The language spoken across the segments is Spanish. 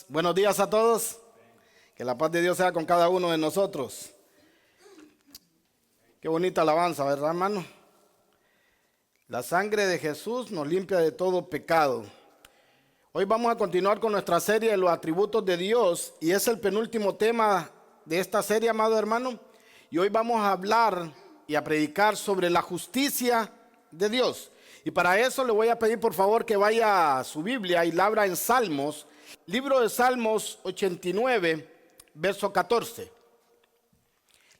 Buenos días a todos. Que la paz de Dios sea con cada uno de nosotros. Qué bonita alabanza, ¿verdad, hermano? La sangre de Jesús nos limpia de todo pecado. Hoy vamos a continuar con nuestra serie de los atributos de Dios y es el penúltimo tema de esta serie, amado hermano. Y hoy vamos a hablar y a predicar sobre la justicia de Dios. Y para eso le voy a pedir por favor que vaya a su Biblia y la abra en Salmos, libro de Salmos 89, verso 14.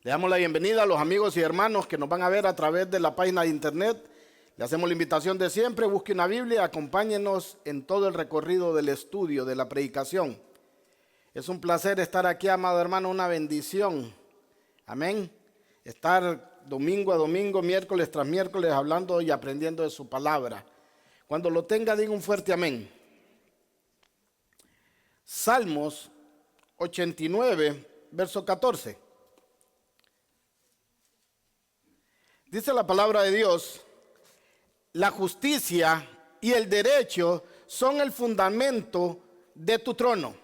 Le damos la bienvenida a los amigos y hermanos que nos van a ver a través de la página de internet. Le hacemos la invitación de siempre, busque una Biblia, acompáñenos en todo el recorrido del estudio, de la predicación. Es un placer estar aquí, amado hermano, una bendición. Amén. Estar domingo a domingo, miércoles tras miércoles, hablando y aprendiendo de su palabra. Cuando lo tenga, diga un fuerte amén. Salmos 89, verso 14. Dice la palabra de Dios: la justicia y el derecho son el fundamento de tu trono.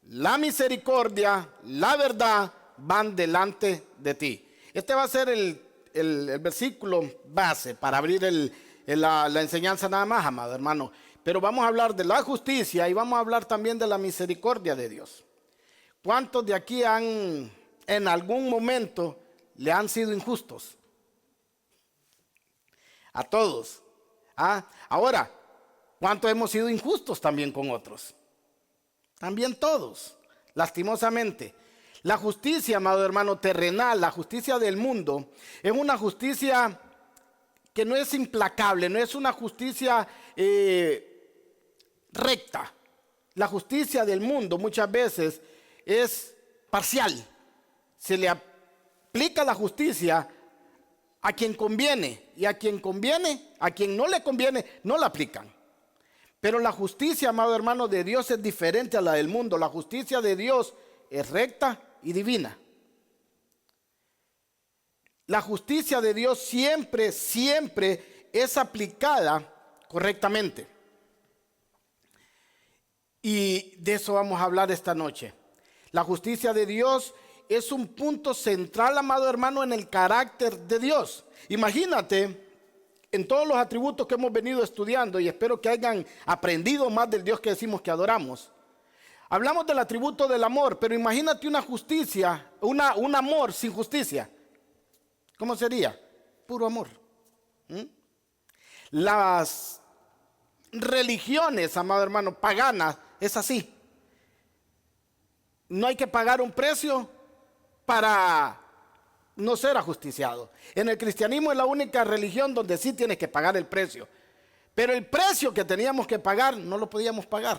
La misericordia, la verdad van delante de ti. Este va a ser el versículo base para abrir la enseñanza nada más, amado hermano. Pero vamos a hablar de la justicia y vamos a hablar también de la misericordia de Dios. ¿Cuántos de aquí en algún momento le han sido injustos? A todos. Ahora, ¿cuántos hemos sido injustos también con otros? También todos, lastimosamente. La justicia, amado hermano, terrenal, la justicia del mundo, es una justicia que no es implacable, no es una justicia recta. La justicia del mundo muchas veces es parcial. Se le aplica la justicia a quien conviene, y a quien conviene, a quien no le conviene, no la aplican. Pero la justicia, amado hermano, de Dios es diferente a la del mundo. La justicia de Dios es recta y divina. La justicia de Dios siempre es aplicada correctamente. Y de eso vamos a hablar esta noche. La justicia de Dios es un punto central, amado hermano, en el carácter de Dios. Imagínate, en todos los atributos que hemos venido estudiando, y espero que hayan aprendido más del Dios que decimos que adoramos. Hablamos del atributo del amor, pero imagínate una justicia, un amor sin justicia. ¿Cómo sería? Puro amor. Las religiones, amado hermano, paganas, es así. No hay que pagar un precio para no ser ajusticiado. En el cristianismo es la única religión donde sí tienes que pagar el precio. Pero el precio que teníamos que pagar no lo podíamos pagar.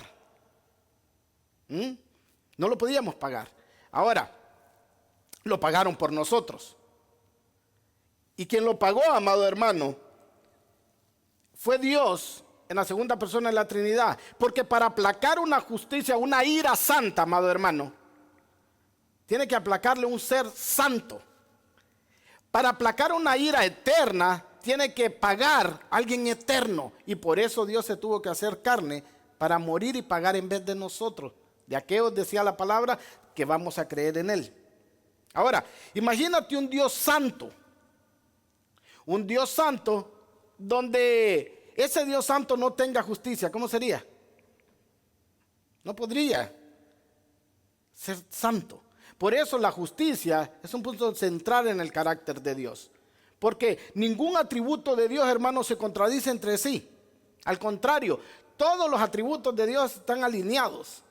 No lo podíamos pagar. Ahora, lo pagaron por nosotros. Y quien lo pagó, amado hermano, fue Dios en la segunda persona de la Trinidad. Porque para aplacar una justicia, una ira santa, amado hermano, tiene que aplacarle un ser santo. Para aplacar una ira eterna, tiene que pagar a alguien eterno. Y por eso Dios se tuvo que hacer carne para morir y pagar en vez de nosotros. De aquellos, decía la palabra, que vamos a creer en Él. Ahora, imagínate un Dios santo. Un Dios santo donde ese Dios santo no tenga justicia. ¿Cómo sería? No podría ser santo. Por eso la justicia es un punto central en el carácter de Dios. Porque ningún atributo de Dios, hermano, se contradice entre sí. Al contrario, todos los atributos de Dios están alineados.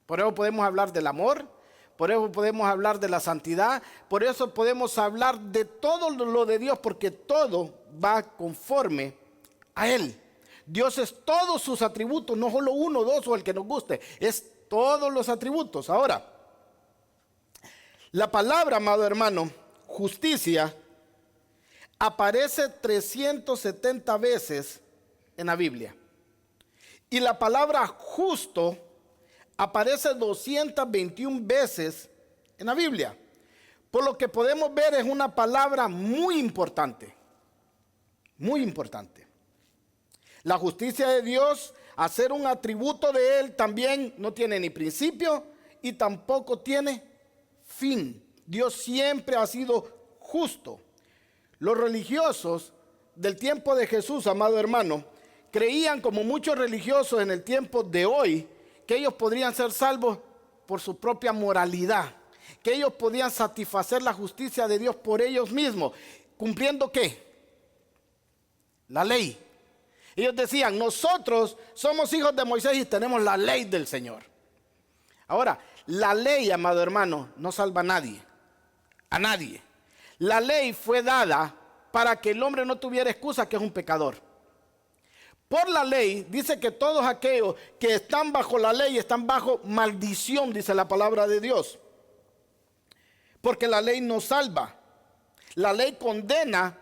Por eso podemos hablar del amor, por eso podemos hablar de la santidad, por eso podemos hablar de todo lo de Dios, porque todo va conforme a Él. Dios es todos sus atributos, no solo uno, dos o el que nos guste, es todos los atributos. Ahora, la palabra, amado hermano, justicia, aparece 370 veces en la Biblia. Y la palabra justo aparece 221 veces en la Biblia. Por lo que podemos ver, es una palabra muy importante. Muy importante. La justicia de Dios a ser un atributo de Él, también no tiene ni principio y tampoco tiene fin. Dios siempre ha sido justo. Los religiosos del tiempo de Jesús, amado hermano, creían, como muchos religiosos en el tiempo de hoy, que ellos podrían ser salvos por su propia moralidad, que ellos podían satisfacer la justicia de Dios por ellos mismos, cumpliendo ¿qué? La ley. Ellos decían, nosotros somos hijos de Moisés y tenemos la ley del Señor. Ahora, la ley, amado hermano, no salva a nadie. A nadie. La ley fue dada para que el hombre no tuviera excusa que es un pecador. Por la ley, dice que todos aquellos que están bajo la ley están bajo maldición, dice la palabra de Dios. Porque la ley no salva. La ley condena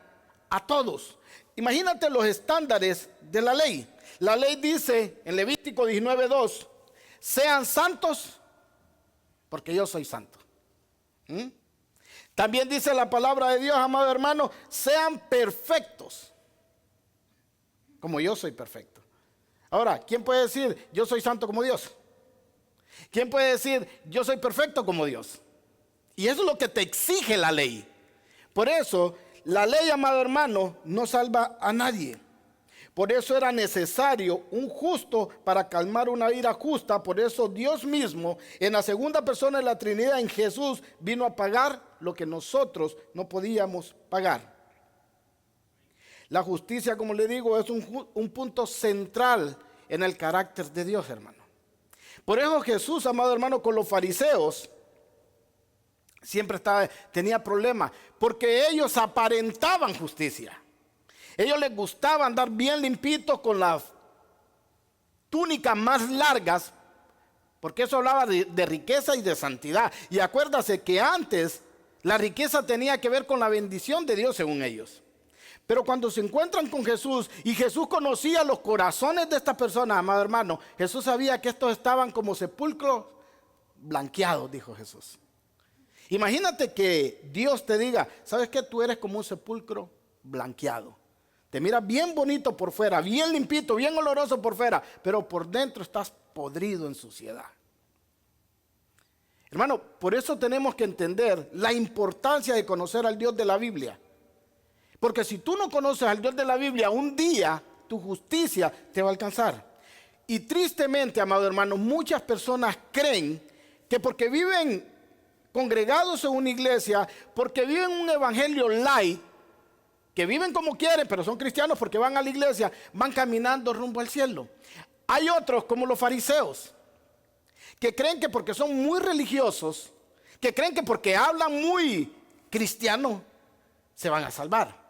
a todos. Imagínate los estándares de la ley. La ley dice en Levítico 19:2, sean santos porque yo soy santo. También dice la palabra de Dios, amado hermano, sean perfectos como yo soy perfecto. Ahora, ¿quién puede decir yo soy santo como Dios? ¿Quién puede decir yo soy perfecto como Dios? Y eso es lo que te exige la ley. Por eso, la ley, amado hermano, no salva a nadie. Por eso era necesario un justo para calmar una ira justa. Por eso Dios mismo, en la segunda persona de la Trinidad, en Jesús, vino a pagar lo que nosotros no podíamos pagar. La justicia, como le digo, es un punto central en el carácter de Dios, hermano. Por eso Jesús, amado hermano, con los fariseos, siempre tenía problemas, porque ellos aparentaban justicia. Ellos les gustaba andar bien limpitos con las túnicas más largas, porque eso hablaba de riqueza y de santidad. Y acuérdase que antes la riqueza tenía que ver con la bendición de Dios según ellos. Pero cuando se encuentran con Jesús y Jesús conocía los corazones de estas personas, amado hermano, Jesús sabía que estos estaban como sepulcros blanqueados, dijo Jesús. Imagínate que Dios te diga, ¿sabes qué? Tú eres como un sepulcro blanqueado. Te miras bien bonito por fuera, bien limpito, bien oloroso por fuera, pero por dentro estás podrido en suciedad. Hermano, por eso tenemos que entender la importancia de conocer al Dios de la Biblia. Porque si tú no conoces al Dios de la Biblia, un día tu justicia te va a alcanzar. Y tristemente, amado hermano, muchas personas creen que porque viven congregados en una iglesia, porque viven un evangelio light, que viven como quieren, pero son cristianos porque van a la iglesia, van caminando rumbo al cielo. Hay otros como los fariseos, que creen que porque son muy religiosos, que creen que porque hablan muy cristiano, se van a salvar.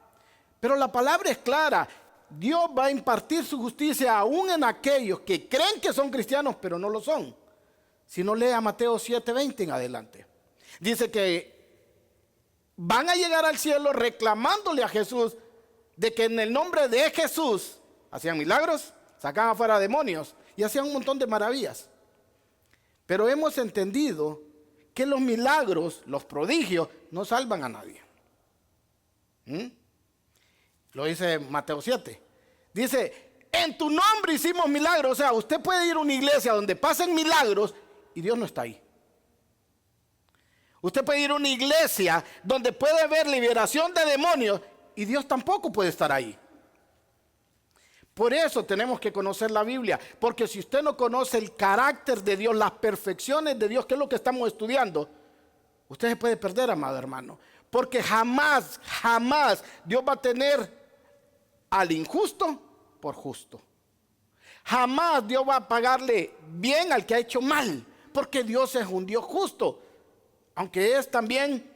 Pero la palabra es clara, Dios va a impartir su justicia aún en aquellos que creen que son cristianos, pero no lo son. Si no, lea Mateo 7:20 en adelante. Dice que van a llegar al cielo reclamándole a Jesús de que en el nombre de Jesús hacían milagros, sacaban afuera demonios y hacían un montón de maravillas. Pero hemos entendido que los milagros, los prodigios, no salvan a nadie. Lo dice Mateo 7. Dice, en tu nombre hicimos milagros. O sea, usted puede ir a una iglesia donde pasen milagros y Dios no está ahí. Usted puede ir a una iglesia donde puede haber liberación de demonios y Dios tampoco puede estar ahí. Por eso tenemos que conocer la Biblia, porque si usted no conoce el carácter de Dios, las perfecciones de Dios, que es lo que estamos estudiando, usted se puede perder, amado hermano. Porque jamás, jamás Dios va a tener al injusto por justo. Jamás Dios va a pagarle bien al que ha hecho mal, porque Dios es un Dios justo, aunque es también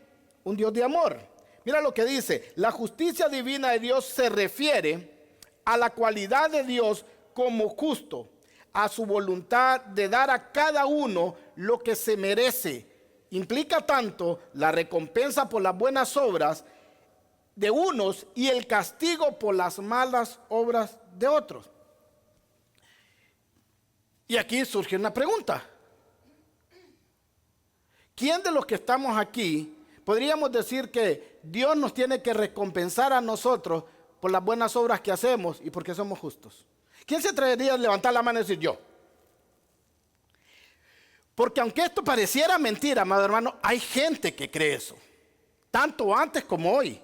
un Dios de amor. Mira lo que dice, la justicia divina de Dios se refiere a la cualidad de Dios como justo, a su voluntad de dar a cada uno lo que se merece. Implica tanto la recompensa por las buenas obras de unos y el castigo por las malas obras de otros. Y aquí surge una pregunta. ¿Quién de los que estamos aquí podríamos decir que Dios nos tiene que recompensar a nosotros por las buenas obras que hacemos y porque somos justos? ¿Quién se atrevería a levantar la mano y decir yo? Porque aunque esto pareciera mentira, amado hermano, hay gente que cree eso. Tanto antes como hoy.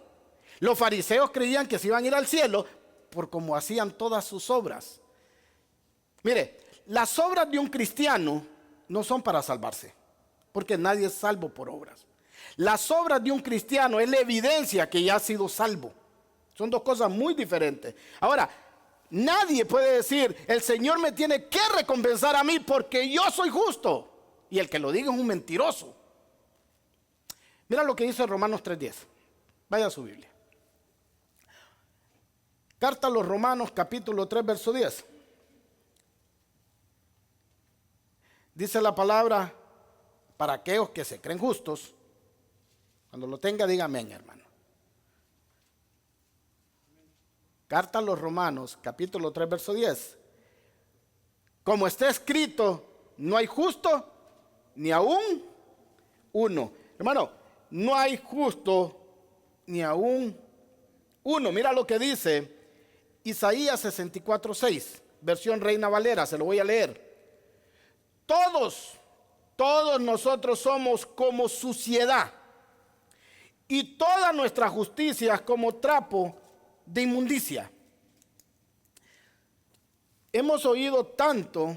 Los fariseos creían que se iban a ir al cielo por cómo hacían todas sus obras. Mire, las obras de un cristiano no son para salvarse, porque nadie es salvo por obras. Las obras de un cristiano es la evidencia que ya ha sido salvo. Son dos cosas muy diferentes. Ahora, nadie puede decir, el Señor me tiene que recompensar a mí porque yo soy justo. Y el que lo diga es un mentiroso. Mira lo que dice Romanos 3:10. Vaya a su Biblia. Carta a los Romanos, capítulo 3, verso 10. Dice la palabra, para aquellos que se creen justos. Cuando lo tenga, dígame, hermano. Carta a los Romanos, capítulo 3, verso 10. Como está escrito, no hay justo ni aún uno. Hermano, no hay justo ni aún uno. Mira lo que dice Isaías 64:6, versión Reina Valera, se lo voy a leer. Todos nosotros somos como suciedad, y toda nuestra justicia es como trapo de inmundicia. Hemos oído tanto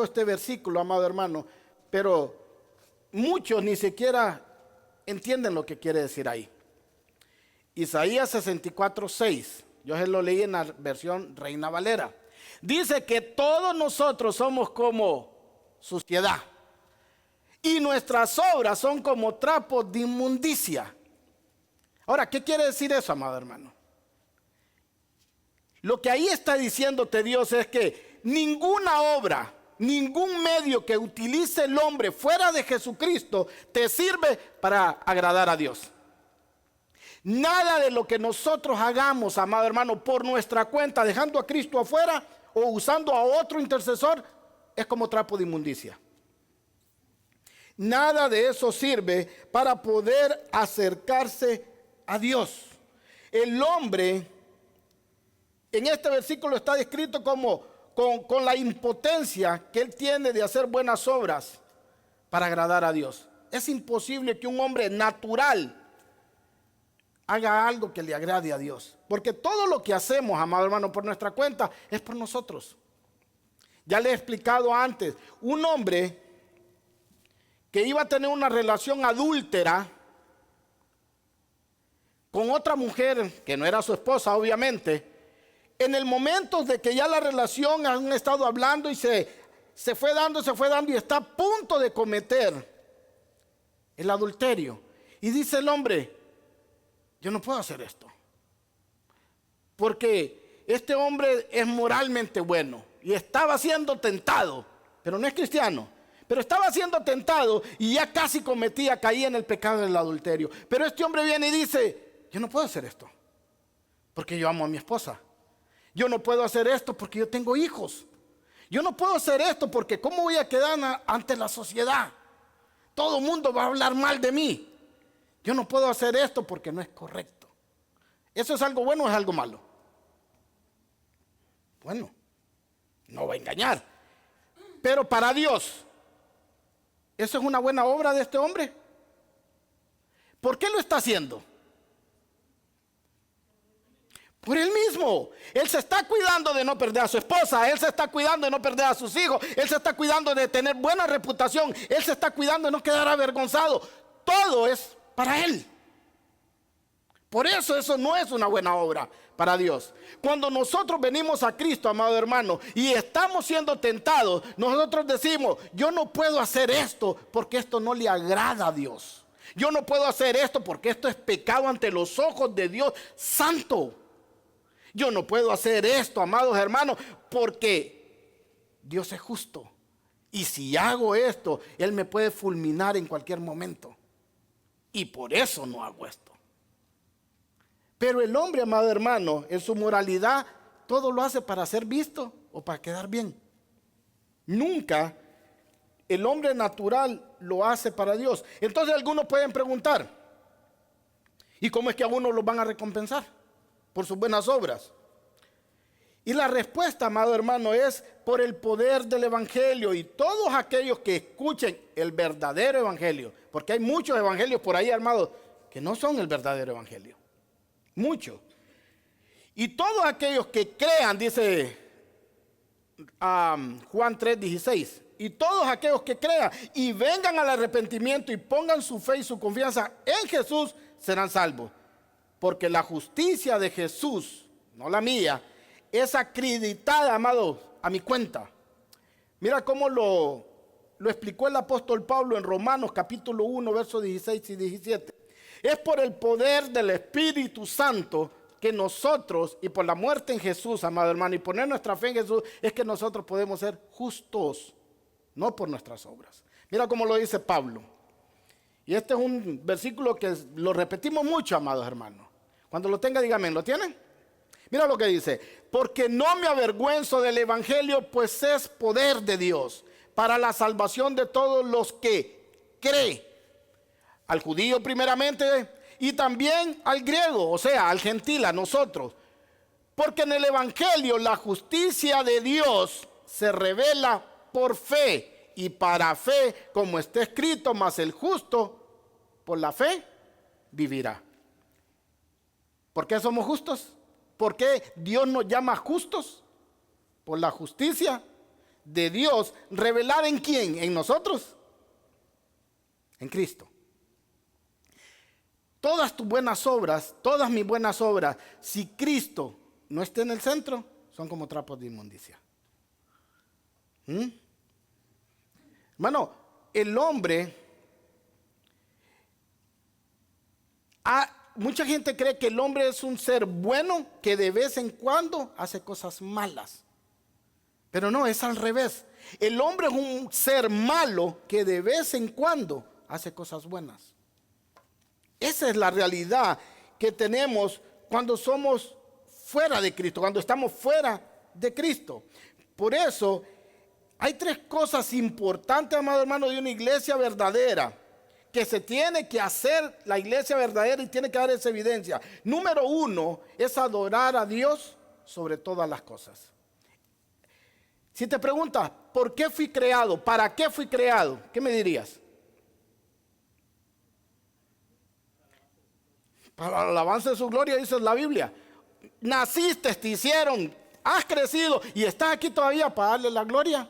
este versículo, amado hermano, pero muchos ni siquiera entienden lo que quiere decir ahí. Isaías 64:6, yo se lo leí en la versión Reina Valera. Dice que todos nosotros somos como suciedad y nuestras obras son como trapos de inmundicia. Ahora, ¿qué quiere decir eso, amado hermano? Lo que ahí está diciéndote Dios es que ninguna obra, ningún medio que utilice el hombre fuera de Jesucristo te sirve para agradar a Dios. Nada de lo que nosotros hagamos, amado hermano, por nuestra cuenta, dejando a Cristo afuera o usando a otro intercesor, es como trapo de inmundicia. Nada de eso sirve para poder acercarse a Dios. El hombre, en este versículo está descrito como con la impotencia que él tiene de hacer buenas obras para agradar a Dios. Es imposible que un hombre natural haga algo que le agrade a Dios, porque todo lo que hacemos, amado hermano, por nuestra cuenta es por nosotros. Ya le he explicado antes, un hombre que iba a tener una relación adúltera con otra mujer que no era su esposa, obviamente, en el momento de que ya la relación han estado hablando y se fue dando y está a punto de cometer el adulterio, y dice el hombre, yo no puedo hacer esto, porque este hombre es moralmente bueno y estaba siendo tentado, pero no es cristiano, pero estaba siendo tentado y ya casi caía en el pecado del adulterio. Pero este hombre viene y dice, yo no puedo hacer esto, porque yo amo a mi esposa. Yo no puedo hacer esto porque yo tengo hijos. Yo no puedo hacer esto porque ¿cómo voy a quedar ante la sociedad? Todo el mundo va a hablar mal de mí. Yo no puedo hacer esto porque no es correcto. ¿Eso es algo bueno o es algo malo? Bueno, no va a engañar. Pero para Dios, ¿eso es una buena obra de este hombre? ¿Por qué lo está haciendo? Por él mismo. Él se está cuidando de no perder a su esposa. Él se está cuidando de no perder a sus hijos. Él se está cuidando de tener buena reputación. Él se está cuidando de no quedar avergonzado. Todo es para él. Por eso no es una buena obra para Dios. Cuando nosotros venimos a Cristo, amado hermano, y estamos siendo tentados, nosotros decimos, yo no puedo hacer esto porque esto no le agrada a Dios. Yo no puedo hacer esto porque esto es pecado ante los ojos de Dios santo. Yo no puedo hacer esto, amados hermanos, porque Dios es justo. Y si hago esto, Él me puede fulminar en cualquier momento. Y por eso no hago esto. Pero el hombre, amado hermano, en su moralidad, todo lo hace para ser visto o para quedar bien. Nunca el hombre natural lo hace para Dios. Entonces algunos pueden preguntar, ¿y cómo es que a uno los van a recompensar por sus buenas obras? Y la respuesta, amado hermano, es por el poder del evangelio. Y todos aquellos que escuchen el verdadero evangelio, porque hay muchos evangelios por ahí, hermanos, que no son el verdadero evangelio. Muchos. Y todos aquellos que crean, dice Juan 3:16, y todos aquellos que crean y vengan al arrepentimiento y pongan su fe y su confianza en Jesús, serán salvos. Porque la justicia de Jesús, no la mía, es acreditada, amado, a mi cuenta. Mira cómo lo explicó el apóstol Pablo en Romanos capítulo 1, versos 16 y 17. Es por el poder del Espíritu Santo que nosotros, y por la muerte en Jesús, amado hermano, y poner nuestra fe en Jesús, es que nosotros podemos ser justos, no por nuestras obras. Mira cómo lo dice Pablo. Y este es un versículo que lo repetimos mucho, amados hermanos. Cuando lo tenga, dígame, ¿lo tienen? Mira lo que dice: porque no me avergüenzo del evangelio, pues es poder de Dios para la salvación de todos los que creen. Al judío primeramente y también al griego, o sea, al gentil, a nosotros. Porque en el evangelio la justicia de Dios se revela por fe y para fe, como está escrito, mas el justo por la fe vivirá. ¿Por qué somos justos? ¿Por qué Dios nos llama justos? Por la justicia de Dios revelada en ¿quién? En nosotros, en Cristo. Todas tus buenas obras, todas mis buenas obras, si Cristo no está en el centro, son como trapos de inmundicia. Hermano, el hombre, mucha gente cree que el hombre es un ser bueno que de vez en cuando hace cosas malas. Pero no, es al revés. El hombre es un ser malo que de vez en cuando hace cosas buenas. Esa es la realidad que tenemos cuando somos fuera de Cristo, cuando estamos fuera de Cristo. Por eso hay tres cosas importantes, amado hermano, de una iglesia verdadera, que se tiene que hacer la iglesia verdadera y tiene que dar esa evidencia. Número uno es adorar a Dios sobre todas las cosas. Si te preguntas, ¿por qué fui creado? ¿Para qué fui creado? ¿Qué me dirías? Para la alabanza de su gloria, dice la Biblia. Naciste, te hicieron, has crecido y estás aquí todavía para darle la gloria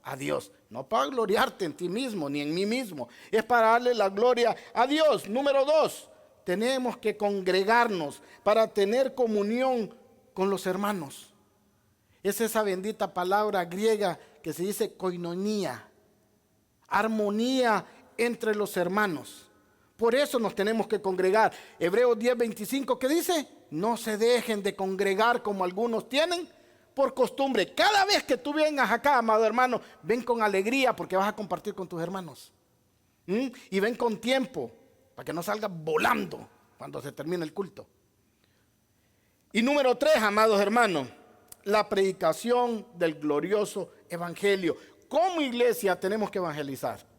a Dios. No para gloriarte en ti mismo ni en mí mismo. Es para darle la gloria a Dios. Número dos, tenemos que congregarnos para tener comunión con los hermanos. Es esa bendita palabra griega que se dice koinonía. Armonía entre los hermanos. Por eso nos tenemos que congregar. Hebreos 10:25, ¿qué dice? No se dejen de congregar como algunos tienen por costumbre. Cada vez que tú vengas acá, amado hermano, ven con alegría porque vas a compartir con tus hermanos. Y ven con tiempo para que no salgas volando cuando se termine el culto. Y número 3, amados hermanos, la predicación del glorioso evangelio. Como iglesia tenemos que evangelizar.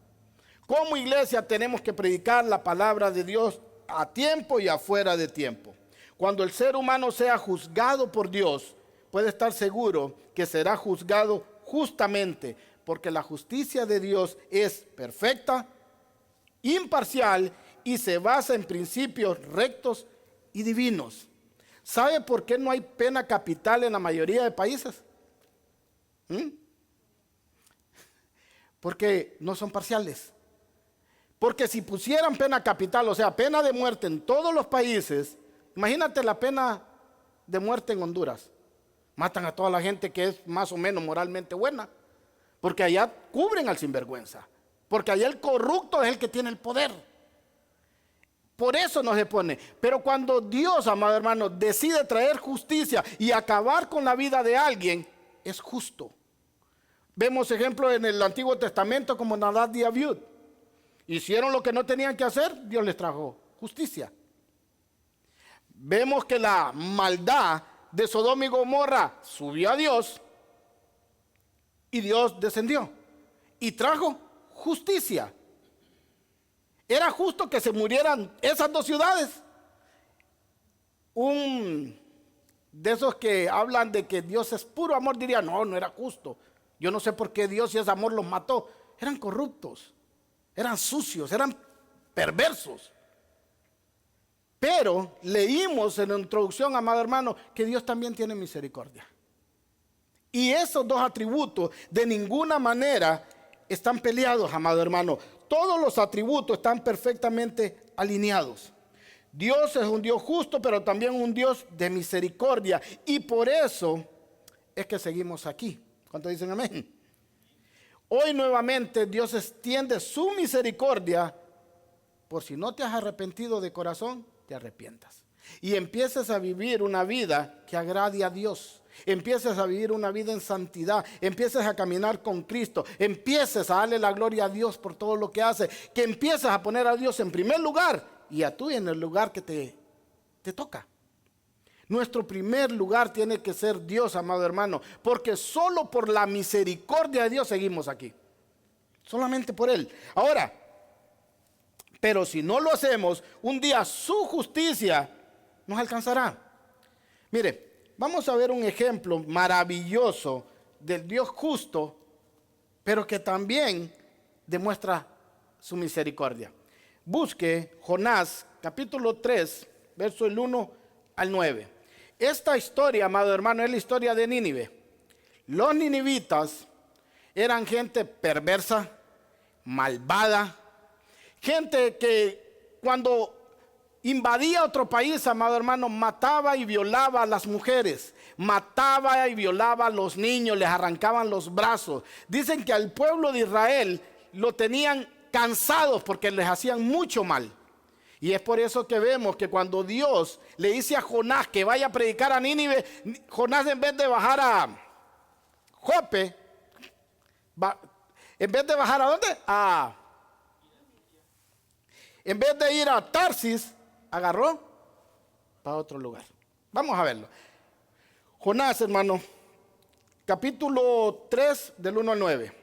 Como iglesia tenemos que predicar la palabra de Dios a tiempo y afuera de tiempo. Cuando el ser humano sea juzgado por Dios, puede estar seguro que será juzgado justamente, porque la justicia de Dios es perfecta, imparcial y se basa en principios rectos y divinos. ¿Sabe por qué no hay pena capital en la mayoría de países? Porque no son parciales. Porque si pusieran pena capital, o sea, pena de muerte en todos los países, imagínate la pena de muerte en Honduras. Matan a toda la gente que es más o menos moralmente buena, porque allá cubren al sinvergüenza, porque allá el corrupto es el que tiene el poder. Por eso no se pone. Pero cuando Dios, amado hermano, decide traer justicia y acabar con la vida de alguien, es justo. Vemos ejemplos en el Antiguo Testamento como Nadab y Abiud. Hicieron lo que no tenían que hacer, Dios les trajo justicia. Vemos que la maldad de Sodoma y Gomorra subió a Dios y Dios descendió y trajo justicia. Era justo que se murieran esas dos ciudades. Un de esos que hablan de que Dios es puro amor, diría, no, no era justo. Yo no sé por qué Dios, si es amor, los mató. Eran corruptos, eran sucios, eran perversos. Pero leímos en la introducción, amado hermano, que Dios también tiene misericordia. Y esos dos atributos de ninguna manera están peleados, amado hermano. Todos los atributos están perfectamente alineados. Dios es un Dios justo, pero también un Dios de misericordia. Y por eso es que seguimos aquí. ¿Cuántos dicen amén? Hoy nuevamente Dios extiende su misericordia por si no te has arrepentido de corazón, te arrepientas. Y empieces a vivir una vida que agrade a Dios. Empieces a vivir una vida en santidad, empieces a caminar con Cristo, empieces a darle la gloria a Dios por todo lo que hace, que empieces a poner a Dios en primer lugar y a tú en el lugar que te toca. Nuestro primer lugar tiene que ser Dios, amado hermano, porque solo por la misericordia de Dios seguimos aquí, solamente por Él. Ahora, pero si no lo hacemos, un día su justicia nos alcanzará. Mire, vamos a ver un ejemplo maravilloso del Dios justo, pero que también demuestra su misericordia. Busque Jonás, capítulo 3, verso el 1 al 9. Esta historia, amado hermano, es la historia de Nínive. Los ninivitas eran gente perversa, malvada, gente que cuando invadía otro país, amado hermano, mataba y violaba a las mujeres, mataba y violaba a los niños, les arrancaban los brazos. Dicen que al pueblo de Israel lo tenían cansados porque les hacían mucho mal. Y es por eso que vemos que cuando Dios le dice a Jonás que vaya a predicar a Nínive, Jonás, en vez de bajar a Jope, en vez de bajar ¿a dónde? En vez de ir a Tarsis, agarró para otro lugar. Vamos a verlo. Jonás, hermano, capítulo 3, del 1 al 9.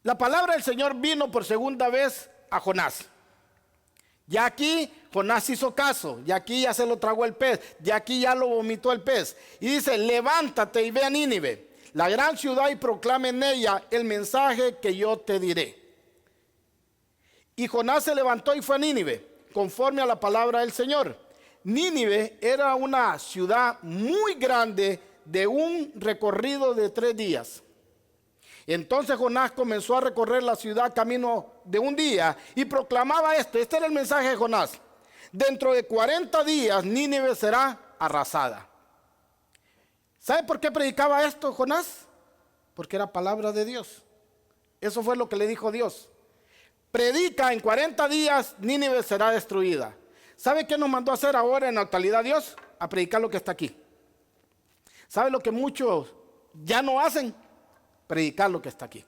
La palabra del Señor vino por segunda vez a Jonás. Ya aquí Jonás hizo caso, ya aquí ya se lo tragó el pez, ya aquí ya lo vomitó el pez. Y dice, levántate y ve a Nínive, la gran ciudad, y proclama en ella el mensaje que yo te diré. Y Jonás se levantó y fue a Nínive, conforme a la palabra del Señor. Nínive era una ciudad muy grande, de un recorrido de 3 días. Entonces Jonás comenzó a recorrer la ciudad camino de un día y proclamaba esto. Este era el mensaje de Jonás: dentro de 40 días Nínive será arrasada. ¿Sabe por qué predicaba esto Jonás? Porque era palabra de Dios. Eso fue lo que le dijo Dios. Predica, en 40 días Nínive será destruida. ¿Sabe qué nos mandó a hacer ahora en la actualidad Dios? A predicar lo que está aquí. ¿Sabe lo que muchos ya no hacen? Predicar lo que está aquí.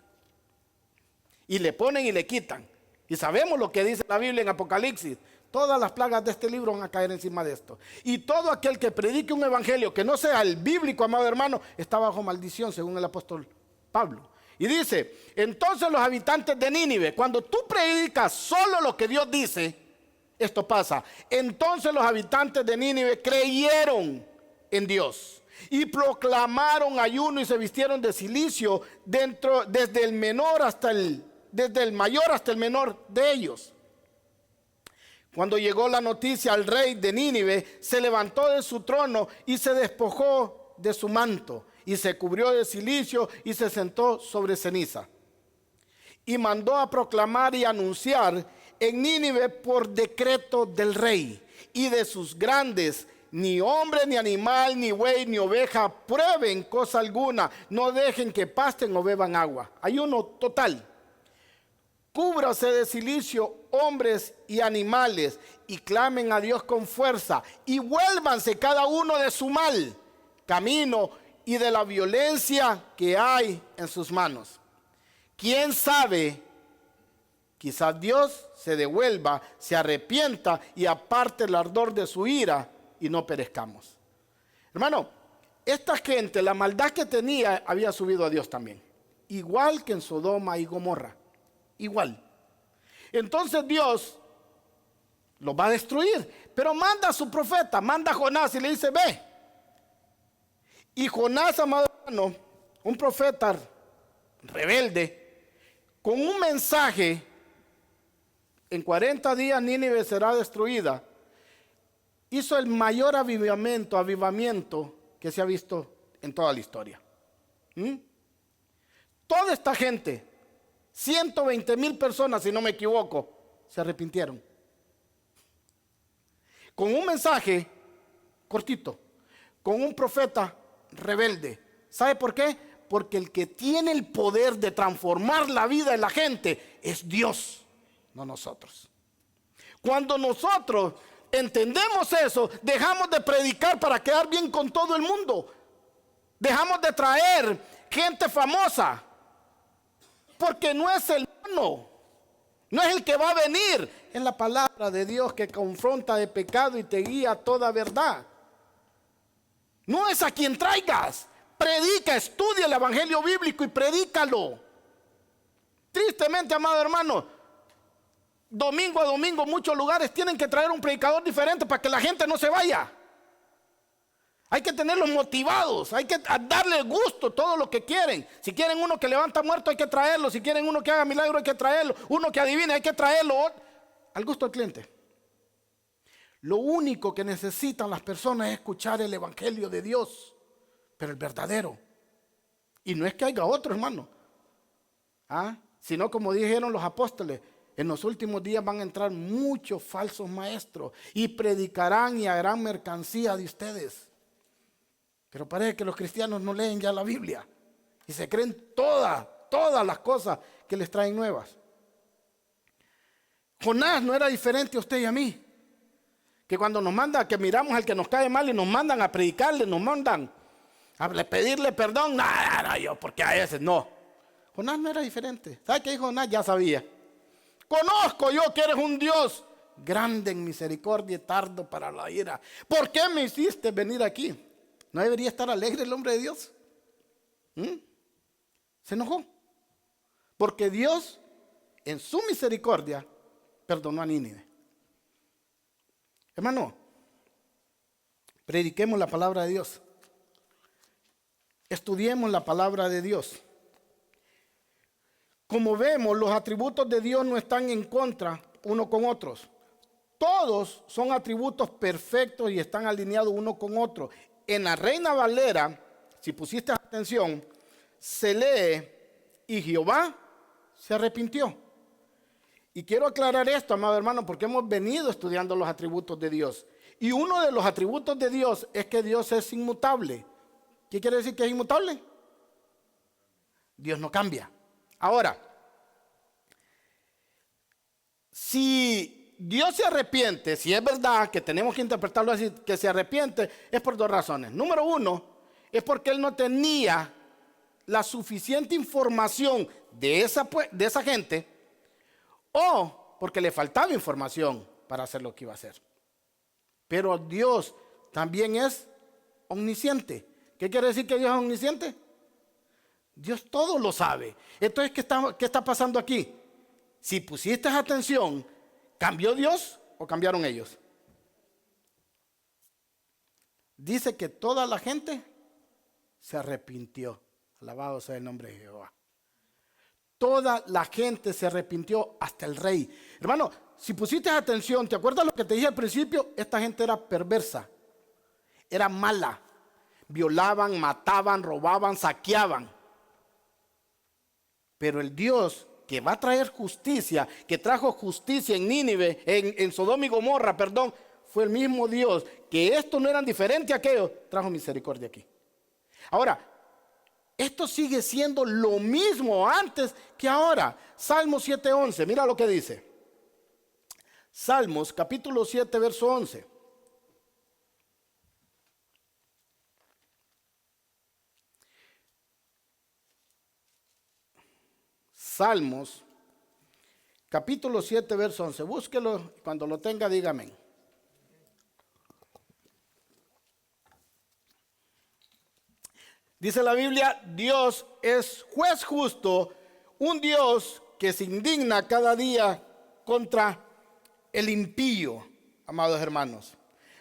Y le ponen y le quitan. Y sabemos lo que dice la Biblia en Apocalipsis. Todas las plagas de este libro van a caer encima de esto. Y todo aquel que predique un evangelio que no sea el bíblico, amado hermano, está bajo maldición, según el apóstol Pablo. Y dice, entonces los habitantes de Nínive, cuando tú predicas solo lo que Dios dice, esto pasa. Entonces los habitantes de Nínive creyeron en Dios y proclamaron ayuno y se vistieron de cilicio desde el mayor hasta el menor de ellos. Cuando llegó la noticia al rey de Nínive, se levantó de su trono y se despojó de su manto y se cubrió de cilicio y se sentó sobre ceniza. Y mandó a proclamar y anunciar en Nínive por decreto del rey y de sus grandes: ni hombre, ni animal, ni buey, ni oveja prueben cosa alguna, no dejen que pasten o beban agua. Ayuno total. Cúbrase de cilicio hombres y animales y clamen a Dios con fuerza y vuélvanse cada uno de su mal camino y de la violencia que hay en sus manos. ¿Quién sabe? Quizás Dios se devuelva, se arrepienta y aparte el ardor de su ira y no perezcamos. Hermano, esta gente, la maldad que tenía, había subido a Dios también. Igual que en Sodoma y Gomorra. Igual. Entonces Dios los va a destruir. Pero manda a su profeta, manda a Jonás y le dice, ve. Y Jonás, amado hermano, un profeta rebelde, con un mensaje, en 40 días Nínive será destruida, hizo el mayor avivamiento que se ha visto en toda la historia. Toda esta gente, 120,000 personas, si no me equivoco, se arrepintieron. Con un mensaje cortito, con un profeta rebelde. ¿Sabe por qué? Porque el que tiene el poder de transformar la vida de la gente es Dios, no nosotros. Cuando nosotros entendemos eso, dejamos de predicar para quedar bien con todo el mundo. Dejamos de traer gente famosa, porque no es el bueno, no es el que va a venir, es la palabra de Dios que confronta de pecado y te guía a toda verdad. No es a quien traigas. Predica, estudia el evangelio bíblico y predícalo. Tristemente, amado hermano, domingo a domingo muchos lugares tienen que traer un predicador diferente para que la gente no se vaya. Hay que tenerlos motivados, hay que darle gusto todo lo que quieren. Si quieren uno que levanta muerto, hay que traerlo. Si quieren uno que haga milagro, hay que traerlo. Uno que adivine, hay que traerlo. Al gusto del cliente. Lo único que necesitan las personas es escuchar el evangelio de Dios, pero el verdadero. Y no es que haya otro, hermano, sino como dijeron los apóstoles, en los últimos días van a entrar muchos falsos maestros y predicarán y harán mercancía de ustedes. Pero parece que los cristianos no leen ya la Biblia y se creen todas las cosas que les traen nuevas. Jonás no era diferente a usted y a mí, que cuando nos manda, que miramos al que nos cae mal y nos mandan a predicarle, nos mandan a pedirle perdón. No, yo, porque a veces no. Jonás no era diferente. ¿Sabe qué dijo Jonás? Ya sabía. Conozco yo que eres un Dios grande en misericordia y tardo para la ira. ¿Por qué me hiciste venir aquí? ¿No debería estar alegre el hombre de Dios? Se enojó. Porque Dios, en su misericordia, perdonó a Nínive. Hermano, prediquemos la palabra de Dios. Estudiemos la palabra de Dios. Como vemos, los atributos de Dios no están en contra uno con otros. Todos son atributos perfectos y están alineados uno con otro. En la Reina Valera, si pusiste atención, se lee, y Jehová se arrepintió. Y quiero aclarar esto, amado hermano, porque hemos venido estudiando los atributos de Dios. Y uno de los atributos de Dios es que Dios es inmutable. ¿Qué quiere decir que es inmutable? Dios no cambia. Ahora, si Dios se arrepiente, si es verdad que tenemos que interpretarlo así, que se arrepiente, es por dos razones. Número uno, es porque Él no tenía la suficiente información de esa gente, o porque le faltaba información para hacer lo que iba a hacer. Pero Dios también es omnisciente. ¿Qué quiere decir que Dios es omnisciente? Dios todo lo sabe. Entonces, ¿qué está pasando aquí? Si pusiste atención, ¿cambió Dios o cambiaron ellos? Dice que toda la gente se arrepintió. Alabado sea el nombre de Jehová. Toda la gente se arrepintió, hasta el rey. Hermano, si pusiste atención, ¿te acuerdas lo que te dije al principio? Esta gente era perversa, era mala. Violaban, mataban, robaban, saqueaban. Pero el Dios que va a traer justicia, que trajo justicia en Nínive, en Sodoma y Gomorra, perdón, fue el mismo Dios, que estos no eran diferentes a aquellos, trajo misericordia aquí. Ahora, esto sigue siendo lo mismo antes que ahora. Salmos 7:11, mira lo que dice. Salmos capítulo 7, verso 11. Salmos capítulo 7, verso 11. Búsquelo, cuando lo tenga, dígame. Dice la Biblia, Dios es juez justo, un Dios que se indigna cada día contra el impío, amados hermanos.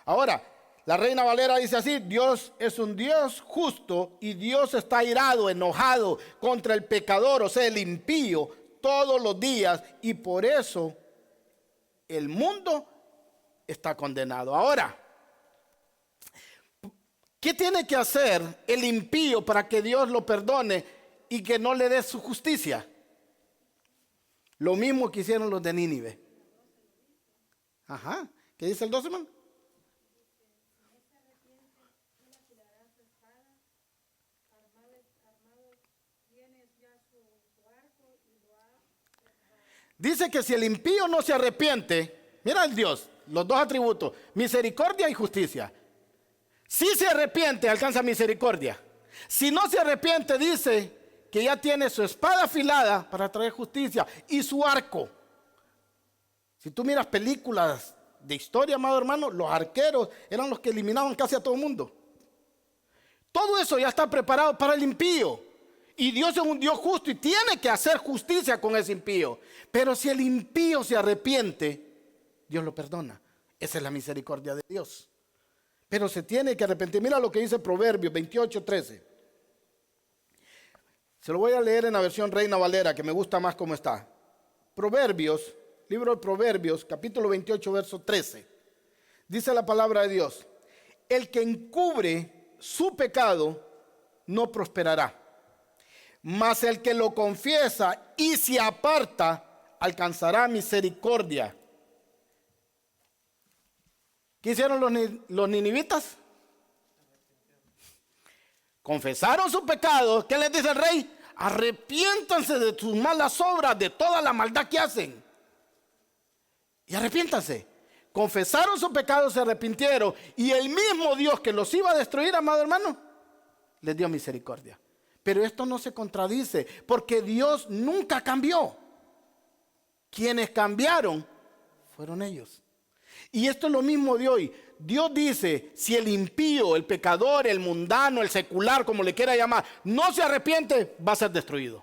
Ahora, la Reina Valera dice así: Dios es un Dios justo y Dios está airado, enojado contra el pecador, o sea, el impío, todos los días, y por eso el mundo está condenado. Ahora, ¿qué tiene que hacer el impío para que Dios lo perdone y que no le dé su justicia? Lo mismo que hicieron los de Nínive. Ajá. ¿Qué dice el 12, hermano? Dice que si el impío no se arrepiente, mira el Dios, los dos atributos, misericordia y justicia. Si se arrepiente, alcanza misericordia. Si no se arrepiente, dice que ya tiene su espada afilada para traer justicia y su arco. Si tú miras películas de historia, amado hermano, los arqueros eran los que eliminaban casi a todo el mundo. Todo eso ya está preparado para el impío. Y Dios es un Dios justo y tiene que hacer justicia con ese impío. Pero si el impío se arrepiente, Dios lo perdona. Esa es la misericordia de Dios. Pero se tiene que arrepentir. Mira lo que dice Proverbios 28:13. Se lo voy a leer en la versión Reina Valera, que me gusta más cómo está. Proverbios, libro de Proverbios, capítulo 28, verso 13. Dice la palabra de Dios: el que encubre su pecado no prosperará, mas el que lo confiesa y se aparta alcanzará misericordia. ¿Qué hicieron los ninivitas? Confesaron su pecado. ¿Qué les dice el rey? Arrepiéntanse de sus malas obras, de toda la maldad que hacen. Y arrepiéntanse. Confesaron su pecado, se arrepintieron. Y el mismo Dios que los iba a destruir, amado hermano, les dio misericordia. Pero esto no se contradice, porque Dios nunca cambió. Quienes cambiaron fueron ellos. Y esto es lo mismo de hoy. Dios dice, si el impío, el pecador, el mundano, el secular, como le quiera llamar, no se arrepiente, va a ser destruido.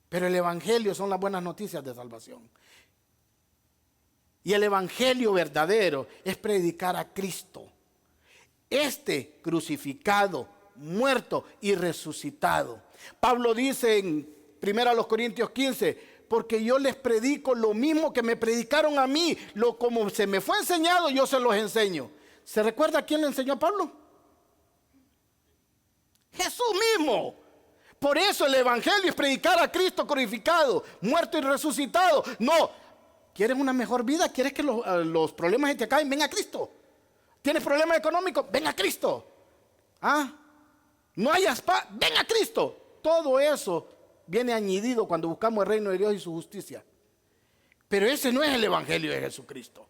Pero el evangelio son las buenas noticias de salvación. Y el evangelio verdadero es predicar a Cristo, este crucificado, muerto y resucitado. Pablo dice en 1 Corintios 15, porque yo les predico lo mismo que me predicaron a mí, como se me fue enseñado, yo se los enseño. ¿Se recuerda quién le enseñó a Pablo? Jesús mismo. Por eso el evangelio es predicar a Cristo crucificado, muerto y resucitado. No, ¿quieres una mejor vida? ¿Quieres que los problemas se te acaben? Ven a Cristo. ¿Tienes problemas económicos? Ven a Cristo. No hay paz, ven a Cristo. Todo eso viene añadido cuando buscamos el reino de Dios y su justicia. Pero ese no es el evangelio de Jesucristo.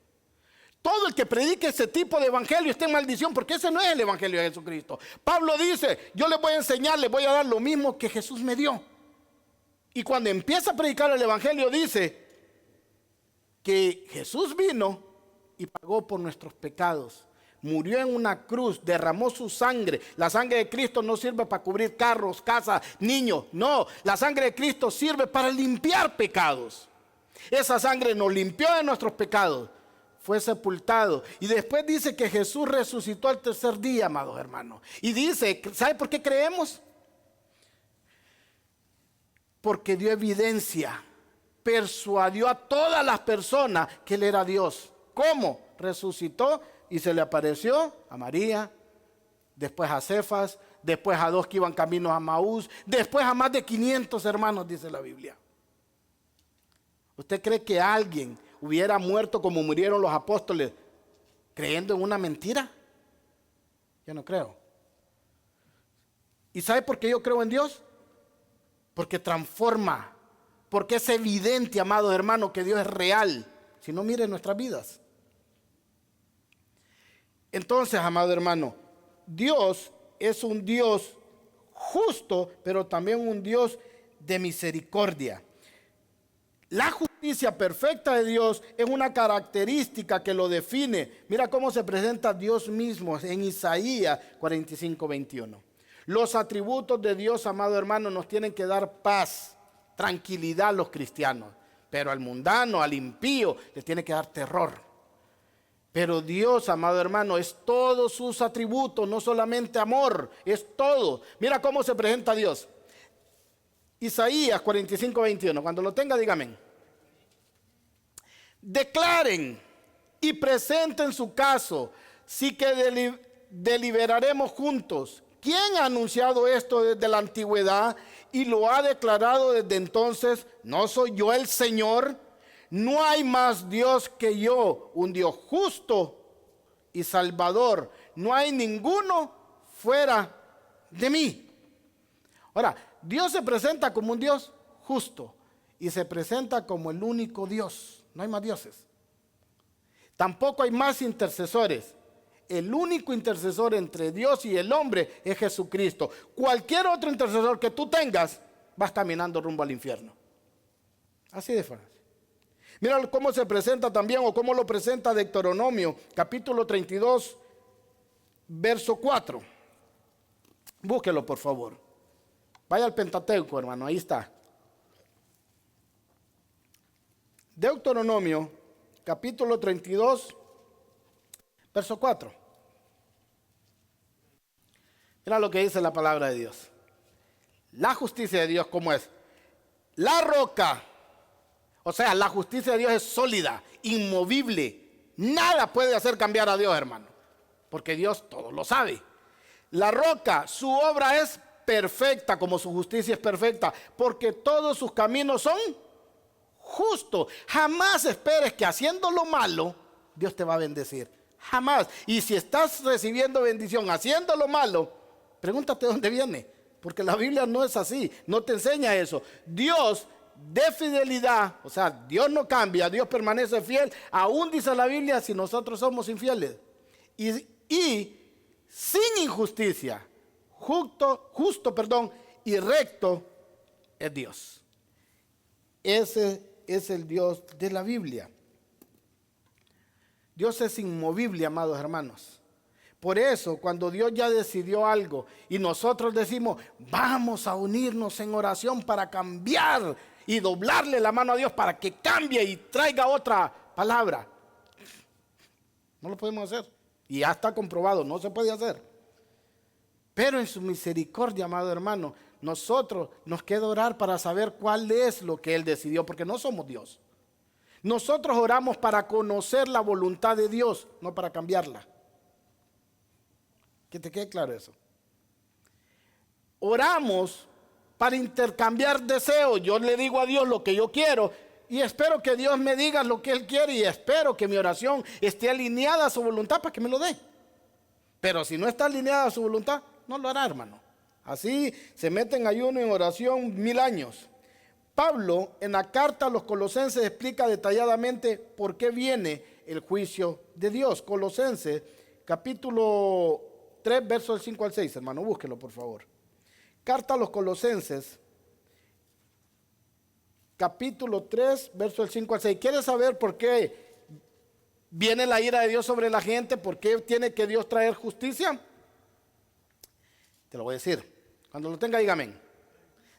Todo el que predique ese tipo de evangelio está en maldición, porque ese no es el evangelio de Jesucristo. Pablo dice, yo les voy a enseñar, les voy a dar lo mismo que Jesús me dio. Y cuando empieza a predicar el evangelio dice que Jesús vino y pagó por nuestros pecados. Murió en una cruz, derramó su sangre. La sangre de Cristo no sirve para cubrir carros, casas, niños. No, la sangre de Cristo sirve para limpiar pecados. Esa sangre nos limpió de nuestros pecados. Fue sepultado. Y después dice que Jesús resucitó al tercer día, amados hermanos. Y dice, ¿sabe por qué creemos? Porque dio evidencia. Persuadió a todas las personas que Él era Dios. ¿Cómo? Resucitó. Y se le apareció a María, después a Cefas, después a 2 que iban caminos a Maús, después a más de 500 hermanos, dice la Biblia. ¿Usted cree que alguien hubiera muerto como murieron los apóstoles creyendo en una mentira? Yo no creo. ¿Y sabe por qué yo creo en Dios? Porque transforma, porque es evidente, amados hermanos, que Dios es real. Si no, miren nuestras vidas. Entonces, amado hermano, Dios es un Dios justo, pero también un Dios de misericordia. La justicia perfecta de Dios es una característica que lo define. Mira cómo se presenta Dios mismo en Isaías 45:21. Los atributos de Dios, amado hermano, nos tienen que dar paz, tranquilidad a los cristianos. Pero al mundano, al impío, le tiene que dar terror. Pero Dios, amado hermano, es todos sus atributos, no solamente amor, es todo. Mira cómo se presenta Dios. Isaías 45:21, cuando lo tenga, dígame. Declaren y presenten su caso, sí que deliberaremos juntos. ¿Quién ha anunciado esto desde la antigüedad y lo ha declarado desde entonces? ¿No soy yo el Señor? No hay más Dios que yo, un Dios justo y salvador. No hay ninguno fuera de mí. Ahora, Dios se presenta como un Dios justo y se presenta como el único Dios. No hay más dioses. Tampoco hay más intercesores. El único intercesor entre Dios y el hombre es Jesucristo. Cualquier otro intercesor que tú tengas, vas caminando rumbo al infierno. Así de fácil. Mira cómo se presenta también, o cómo lo presenta Deuteronomio, capítulo 32, verso 4. Búsquelo, por favor. Vaya al Pentateuco, hermano, ahí está. Deuteronomio, capítulo 32, verso 4. Mira lo que dice la palabra de Dios. La justicia de Dios, ¿cómo es? La roca. O sea, la justicia de Dios es sólida, inmovible. Nada puede hacer cambiar a Dios, hermano. Porque Dios todo lo sabe. La roca, su obra es perfecta, como su justicia es perfecta. Porque todos sus caminos son justos. Jamás esperes que haciendo lo malo, Dios te va a bendecir. Jamás. Y si estás recibiendo bendición haciendo lo malo, pregúntate dónde viene. Porque la Biblia no es así. No te enseña eso. Dios de fidelidad, o sea, Dios no cambia, Dios permanece fiel, aún dice la Biblia si nosotros somos infieles. Y sin injusticia, justo, y recto es Dios. Ese es el Dios de la Biblia. Dios es inmovible, amados hermanos. Por eso, cuando Dios ya decidió algo y nosotros decimos, vamos a unirnos en oración para cambiar y doblarle la mano a Dios para que cambie y traiga otra palabra. No lo podemos hacer. Y ya está comprobado, no se puede hacer. Pero en su misericordia, amado hermano, nosotros nos queda orar para saber cuál es lo que Él decidió, porque no somos Dios. Nosotros oramos para conocer la voluntad de Dios, no para cambiarla. Que te quede claro eso. Oramos para intercambiar deseos. Yo le digo a Dios lo que yo quiero y espero que Dios me diga lo que Él quiere y espero que mi oración esté alineada a su voluntad para que me lo dé. Pero si no está alineada a su voluntad, no lo hará, hermano. Así se mete en ayuno y en oración 1000 años. Pablo en la carta a los Colosenses explica detalladamente por qué viene el juicio de Dios. Colosenses capítulo 3, versos del 5 al 6, hermano, búsquelo por favor. Carta a los Colosenses, capítulo 3, versos del 5 al 6. ¿Quieres saber por qué viene la ira de Dios sobre la gente? ¿Por qué tiene que Dios traer justicia? Te lo voy a decir. Cuando lo tenga, dígame.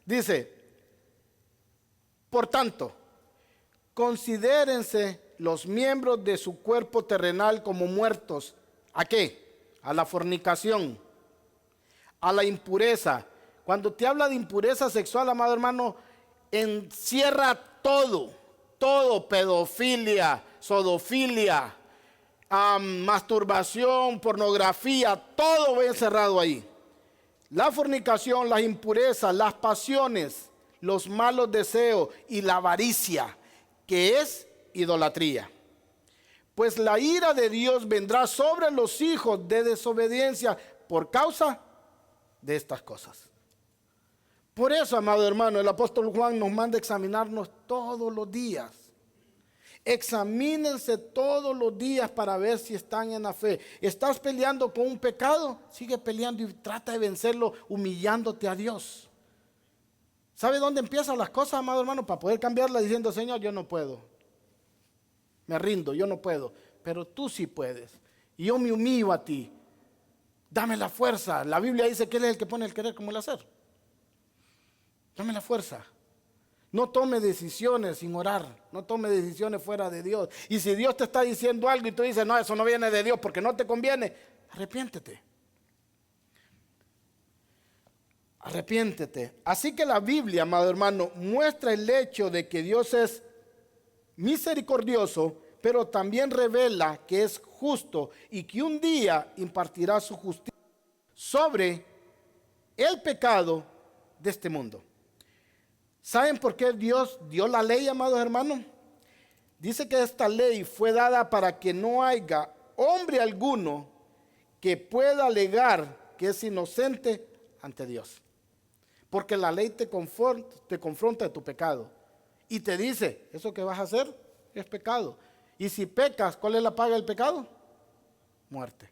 Dice, por tanto, considérense los miembros de su cuerpo terrenal como muertos. ¿A qué? A la fornicación, a la impureza. Cuando te habla de impureza sexual, amado hermano, encierra todo, pedofilia, sodofilia, masturbación, pornografía, todo va encerrado ahí. La fornicación, las impurezas, las pasiones, los malos deseos y la avaricia, que es idolatría. Pues la ira de Dios vendrá sobre los hijos de desobediencia por causa de estas cosas. Por eso, amado hermano, el apóstol Juan nos manda examinarnos todos los días. Examínense todos los días para ver si están en la fe. ¿Estás peleando con un pecado? Sigue peleando y trata de vencerlo humillándote a Dios. ¿Sabe dónde empiezan las cosas, amado hermano? Para poder cambiarlas diciendo, Señor, yo no puedo. Me rindo, yo no puedo. Pero tú sí puedes. Y yo me humillo a ti. Dame la fuerza. La Biblia dice que Él es el que pone el querer como el hacer. Dame la fuerza. No tome decisiones sin orar. No tome decisiones fuera de Dios. Y si Dios te está diciendo algo y tú dices, no, eso no viene de Dios porque no te conviene, arrepiéntete. Arrepiéntete. Así que la Biblia, amado hermano, muestra el hecho de que Dios es misericordioso, pero también revela que es justo y que un día impartirá su justicia sobre el pecado de este mundo. ¿Saben por qué Dios dio la ley, amados hermanos? Dice que esta ley fue dada para que no haya hombre alguno que pueda alegar que es inocente ante Dios. Porque la ley te confronta de tu pecado y te dice, eso que vas a hacer es pecado. Y si pecas, ¿cuál es la paga del pecado? Muerte.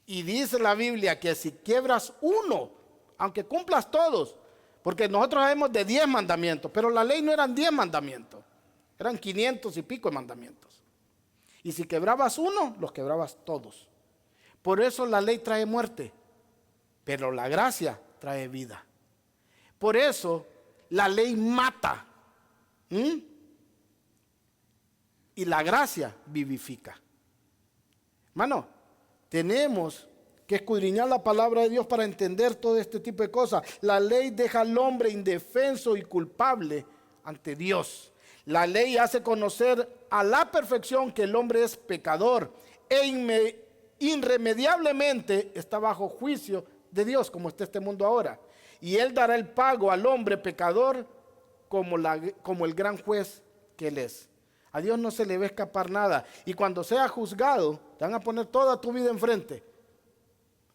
Y dice la Biblia que si quiebras uno, aunque cumplas todos, porque nosotros sabemos de 10 mandamientos, pero la ley no eran 10 mandamientos, eran 500 y pico de mandamientos. Y si quebrabas uno, los quebrabas todos. Por eso la ley trae muerte, pero la gracia trae vida. Por eso la ley mata. Y la gracia vivifica. Hermano, tenemos que escudriñar la palabra de Dios para entender todo este tipo de cosas. La ley deja al hombre indefenso y culpable ante Dios. La ley hace conocer a la perfección que el hombre es pecador e irremediablemente está bajo juicio de Dios, como está este mundo ahora. Y Él dará el pago al hombre pecador como el gran juez que Él es. A Dios no se le va a escapar nada. Y cuando sea juzgado, te van a poner toda tu vida enfrente.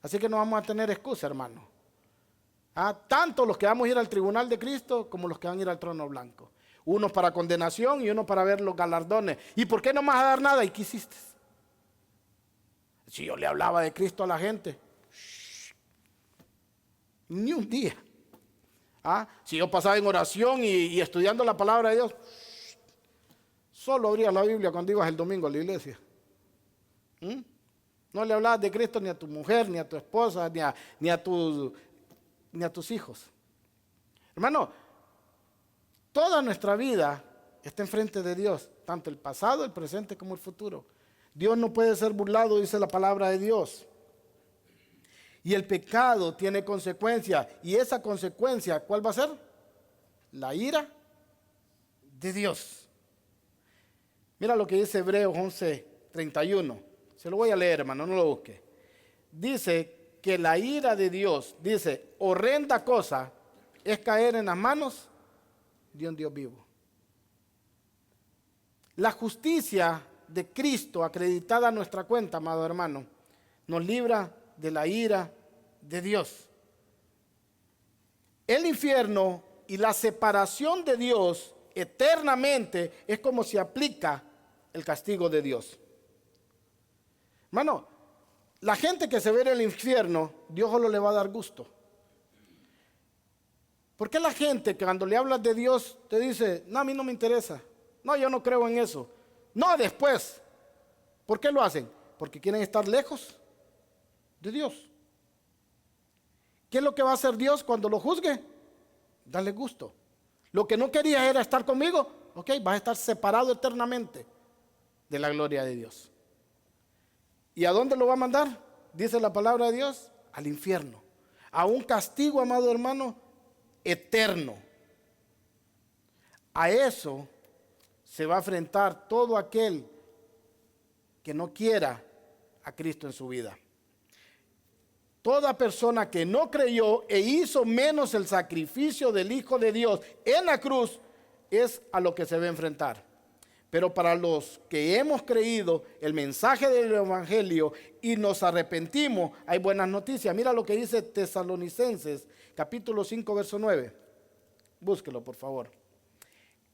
Así que no vamos a tener excusa, hermano. Tanto los que vamos a ir al tribunal de Cristo como los que van a ir al trono blanco. Unos para condenación y uno para ver los galardones. ¿Y por qué no me vas a dar nada? ¿Y qué hiciste? Si yo le hablaba de Cristo a la gente, ni un día. Si yo pasaba en oración y estudiando la palabra de Dios, solo abrías la Biblia cuando ibas el domingo a la iglesia. No le hablabas de Cristo ni a tu mujer, ni a tu esposa, ni a tus hijos. Hermano, toda nuestra vida está enfrente de Dios, tanto el pasado, el presente como el futuro. Dios no puede ser burlado, dice la palabra de Dios. Y el pecado tiene consecuencia. ¿Y esa consecuencia cuál va a ser? La ira de Dios. Mira lo que dice Hebreos 11:31. Se lo voy a leer, hermano, no lo busque. Dice que la ira de Dios, dice, horrenda cosa es caer en las manos de un Dios vivo. La justicia de Cristo acreditada a nuestra cuenta, amado hermano, nos libra de la ira de Dios. El infierno y la separación de Dios eternamente es como se aplica el castigo de Dios. Hermano, la gente que se ve en el infierno, Dios solo le va a dar gusto. ¿Por qué la gente que cuando le hablas de Dios te dice, no, a mí no me interesa, no, yo no creo en eso, no, después? ¿Por qué lo hacen? Porque quieren estar lejos de Dios. ¿Qué es lo que va a hacer Dios cuando lo juzgue? Darle gusto. Lo que no querías era estar conmigo, ok, vas a estar separado eternamente de la gloria de Dios. ¿Y a dónde lo va a mandar? Dice la palabra de Dios, al infierno. A un castigo, amado hermano, eterno. A eso se va a enfrentar todo aquel que no quiera a Cristo en su vida. Toda persona que no creyó e hizo menos el sacrificio del Hijo de Dios en la cruz es a lo que se va a enfrentar. Pero para los que hemos creído el mensaje del Evangelio y nos arrepentimos, hay buenas noticias. Mira lo que dice Tesalonicenses, capítulo 5, verso 9. Búsquelo, por favor.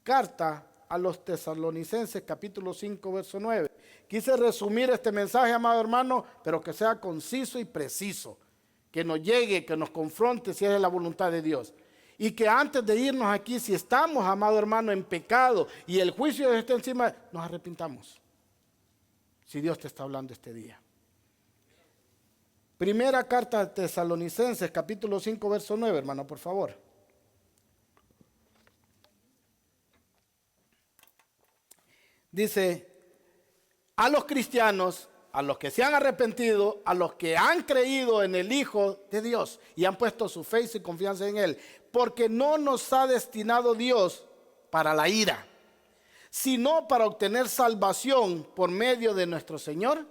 Carta a los Tesalonicenses, capítulo 5, verso 9. Quise resumir este mensaje, amado hermano, pero que sea conciso y preciso. Que nos llegue, que nos confronte si es la voluntad de Dios. Y que antes de irnos aquí, si estamos, amado hermano, en pecado y el juicio de Dios está encima, nos arrepintamos. Si Dios te está hablando este día. Primera carta a Tesalonicenses, capítulo 5, verso 9, hermano, por favor. Dice, a los cristianos, a los que se han arrepentido, a los que han creído en el Hijo de Dios y han puesto su fe y su confianza en Él, porque no nos ha destinado Dios para la ira, sino para obtener salvación por medio de nuestro Señor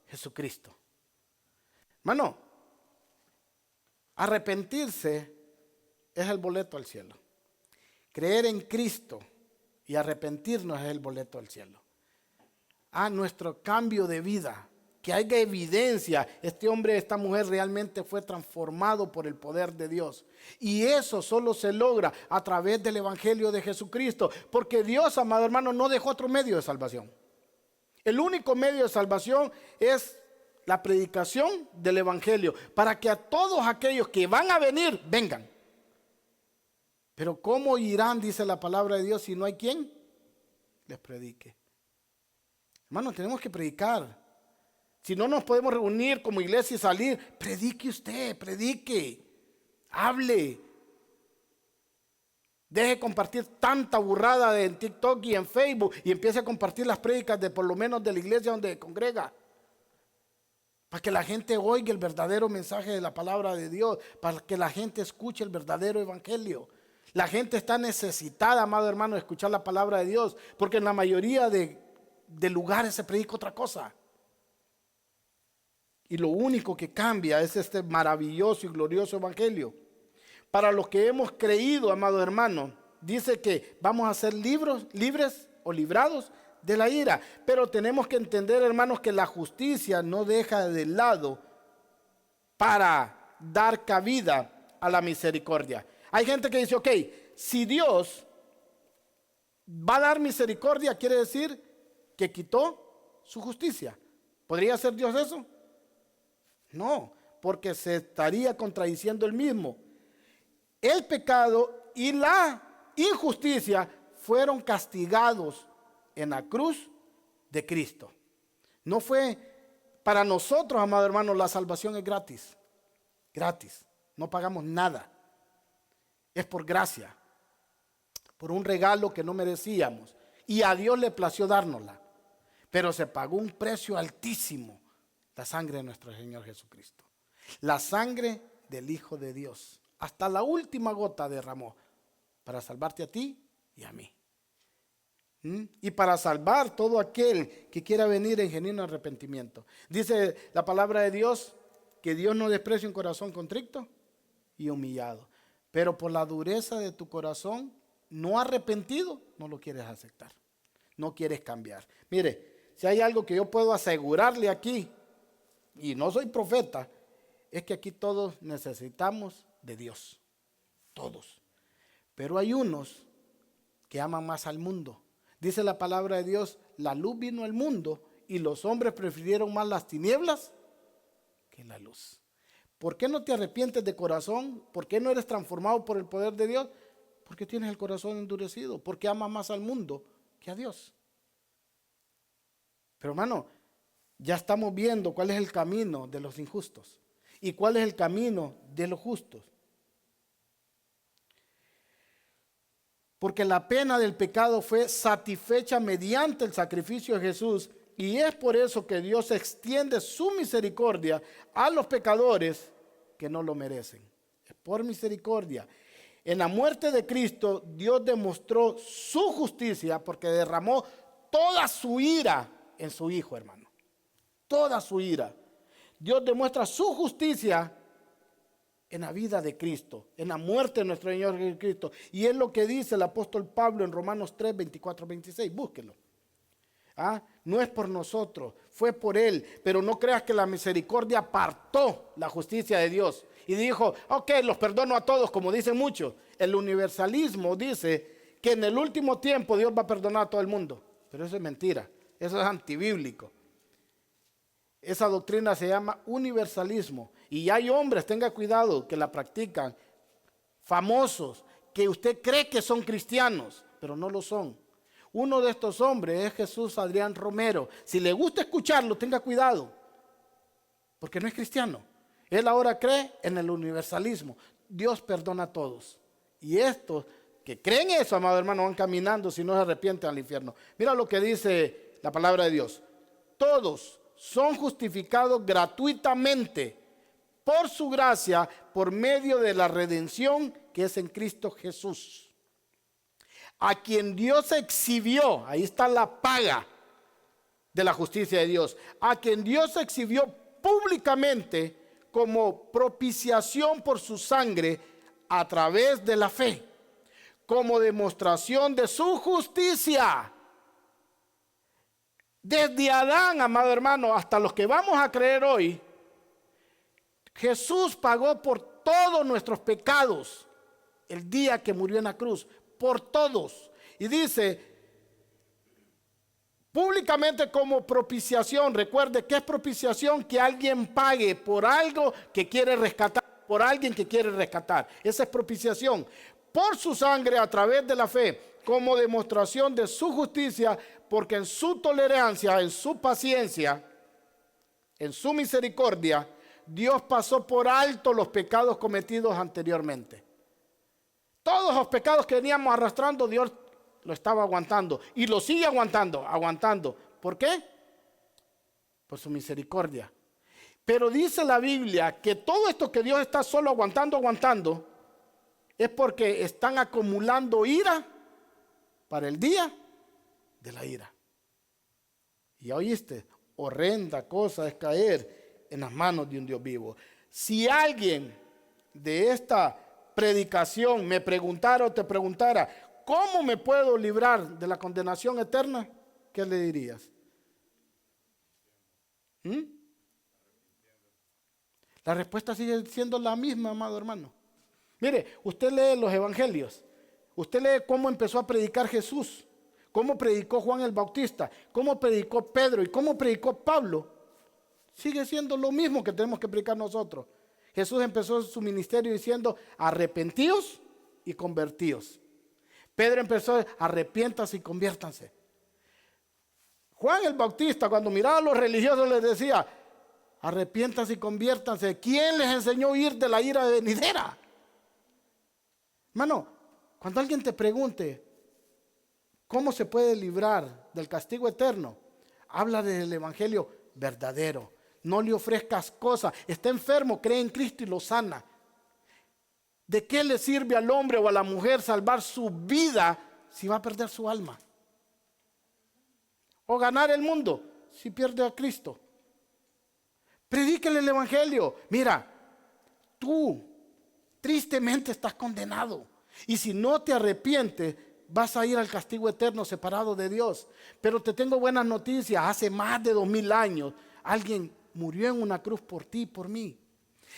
Jesucristo. Hermano, arrepentirse es el boleto al cielo. Creer en Cristo y arrepentirnos es el boleto al cielo. Nuestro cambio de vida, que haya evidencia, este hombre, esta mujer realmente fue transformado por el poder de Dios. Y eso solo se logra a través del Evangelio de Jesucristo, porque Dios, amado hermano, no dejó otro medio de salvación. El único medio de salvación es la predicación del Evangelio, para que a todos aquellos que van a venir, vengan. Pero ¿cómo irán, dice la palabra de Dios, si no hay quien les predique? Hermano, tenemos que predicar. Si no nos podemos reunir como iglesia y salir, predique usted, predique, hable. Deje compartir tanta burrada en TikTok y en Facebook y empiece a compartir las prédicas de por lo menos de la iglesia donde congrega. Para que la gente oiga el verdadero mensaje de la palabra de Dios, para que la gente escuche el verdadero evangelio. La gente está necesitada, amado hermano, de escuchar la palabra de Dios, porque en la mayoría de lugares se predica otra cosa. Y lo único que cambia es este maravilloso y glorioso evangelio. Para los que hemos creído, amado hermano, dice que vamos a ser libres o librados de la ira. Pero tenemos que entender, hermanos, que la justicia no deja de lado para dar cabida a la misericordia. Hay gente que dice, ok, si Dios va a dar misericordia, quiere decir que quitó su justicia. ¿Podría ser Dios eso? No, porque se estaría contradiciendo él mismo. El pecado y la injusticia fueron castigados en la cruz de Cristo. No fue para nosotros, amado hermano, la salvación es gratis. Gratis, no pagamos nada. Es por gracia, por un regalo que no merecíamos. Y a Dios le plació dárnosla. Pero se pagó un precio altísimo. La sangre de nuestro Señor Jesucristo. La sangre del Hijo de Dios. Hasta la última gota derramó para salvarte a ti y a mí. Y para salvar todo aquel que quiera venir en genuino arrepentimiento. Dice la palabra de Dios que Dios no desprecia un corazón contrito y humillado. Pero por la dureza de tu corazón no arrepentido, no lo quieres aceptar. No quieres cambiar. Mire, si hay algo que yo puedo asegurarle aquí, y no soy profeta, es que aquí todos necesitamos de Dios. Todos. Pero hay unos que aman más al mundo. Dice la palabra de Dios, la luz vino al mundo y los hombres prefirieron más las tinieblas que la luz. ¿Por qué no te arrepientes de corazón? ¿Por qué no eres transformado por el poder de Dios? Porque tienes el corazón endurecido. Porque amas más al mundo que a Dios. Pero hermano, ya estamos viendo cuál es el camino de los injustos y cuál es el camino de los justos. Porque la pena del pecado fue satisfecha mediante el sacrificio de Jesús, y es por eso que Dios extiende su misericordia a los pecadores que no lo merecen. Es por misericordia. En la muerte de Cristo, Dios demostró su justicia porque derramó toda su ira en su Hijo, hermano. Toda su ira. Dios demuestra su justicia en la vida de Cristo, en la muerte de nuestro Señor Jesucristo. Y es lo que dice el apóstol Pablo en Romanos 3, 24, 26. Búsquenlo. No es por nosotros, fue por Él. Pero no creas que la misericordia apartó la justicia de Dios y dijo, ok, los perdono a todos, como dicen muchos. El universalismo dice que en el último tiempo Dios va a perdonar a todo el mundo. Pero eso es mentira, eso es antibíblico. Esa doctrina se llama universalismo. Y hay hombres, tenga cuidado, que la practican, famosos, que usted cree que son cristianos, pero no lo son. Uno de estos hombres es Jesús Adrián Romero. Si le gusta escucharlo, tenga cuidado, porque no es cristiano. Él ahora cree en el universalismo. Dios perdona a todos. Y estos que creen eso, amado hermano, van caminando, si no se arrepienten al infierno. Mira lo que dice la palabra de Dios. Todos son justificados gratuitamente por su gracia, por medio de la redención que es en Cristo Jesús. A quien Dios exhibió, ahí está la paga de la justicia de Dios, a quien Dios exhibió públicamente como propiciación por su sangre a través de la fe, como demostración de su justicia. Desde Adán, amado hermano, hasta los que vamos a creer hoy, Jesús pagó por todos nuestros pecados el día que murió en la cruz, por todos. Y dice, públicamente como propiciación. Recuerde, ¿qué es propiciación? Que alguien pague por algo que quiere rescatar, por alguien que quiere rescatar. Esa es propiciación. Por su sangre a través de la fe, como demostración de su justicia, porque en su tolerancia, en su paciencia, en su misericordia, Dios pasó por alto los pecados cometidos anteriormente. Todos los pecados que veníamos arrastrando, Dios lo estaba aguantando y lo sigue aguantando. ¿Por qué? Por su misericordia. Pero dice la Biblia que todo esto que Dios está solo aguantando, es porque están acumulando ira para el día de la ira. Y oíste, horrenda cosa es caer en las manos de un Dios vivo. Si alguien de esta predicación me preguntara o te preguntara, ¿cómo me puedo librar de la condenación eterna? ¿Qué le dirías? La respuesta sigue siendo la misma, amado hermano. Mire, usted lee los evangelios, usted lee cómo empezó a predicar Jesús, cómo predicó Juan el Bautista, cómo predicó Pedro y cómo predicó Pablo. Sigue siendo lo mismo que tenemos que predicar nosotros. Jesús empezó su ministerio diciendo, arrepentíos y convertíos. Pedro empezó, arrepiéntanse y conviértanse. Juan el Bautista, cuando miraba a los religiosos, les decía, arrepiéntanse y conviértanse. ¿Quién les enseñó a huir de la ira venidera? Hermano, cuando alguien te pregunte cómo se puede librar del castigo eterno, habla del evangelio verdadero. No le ofrezcas cosas. Está enfermo, cree en Cristo y lo sana. ¿De qué le sirve al hombre o a la mujer salvar su vida si va a perder su alma? O ganar el mundo si pierde a Cristo. Predíquele el evangelio. Mira, tú tristemente estás condenado. Y si no te arrepientes, vas a ir al castigo eterno separado de Dios. Pero te tengo buenas noticias. Hace más de 2000 años, alguien murió en una cruz por ti y por mí.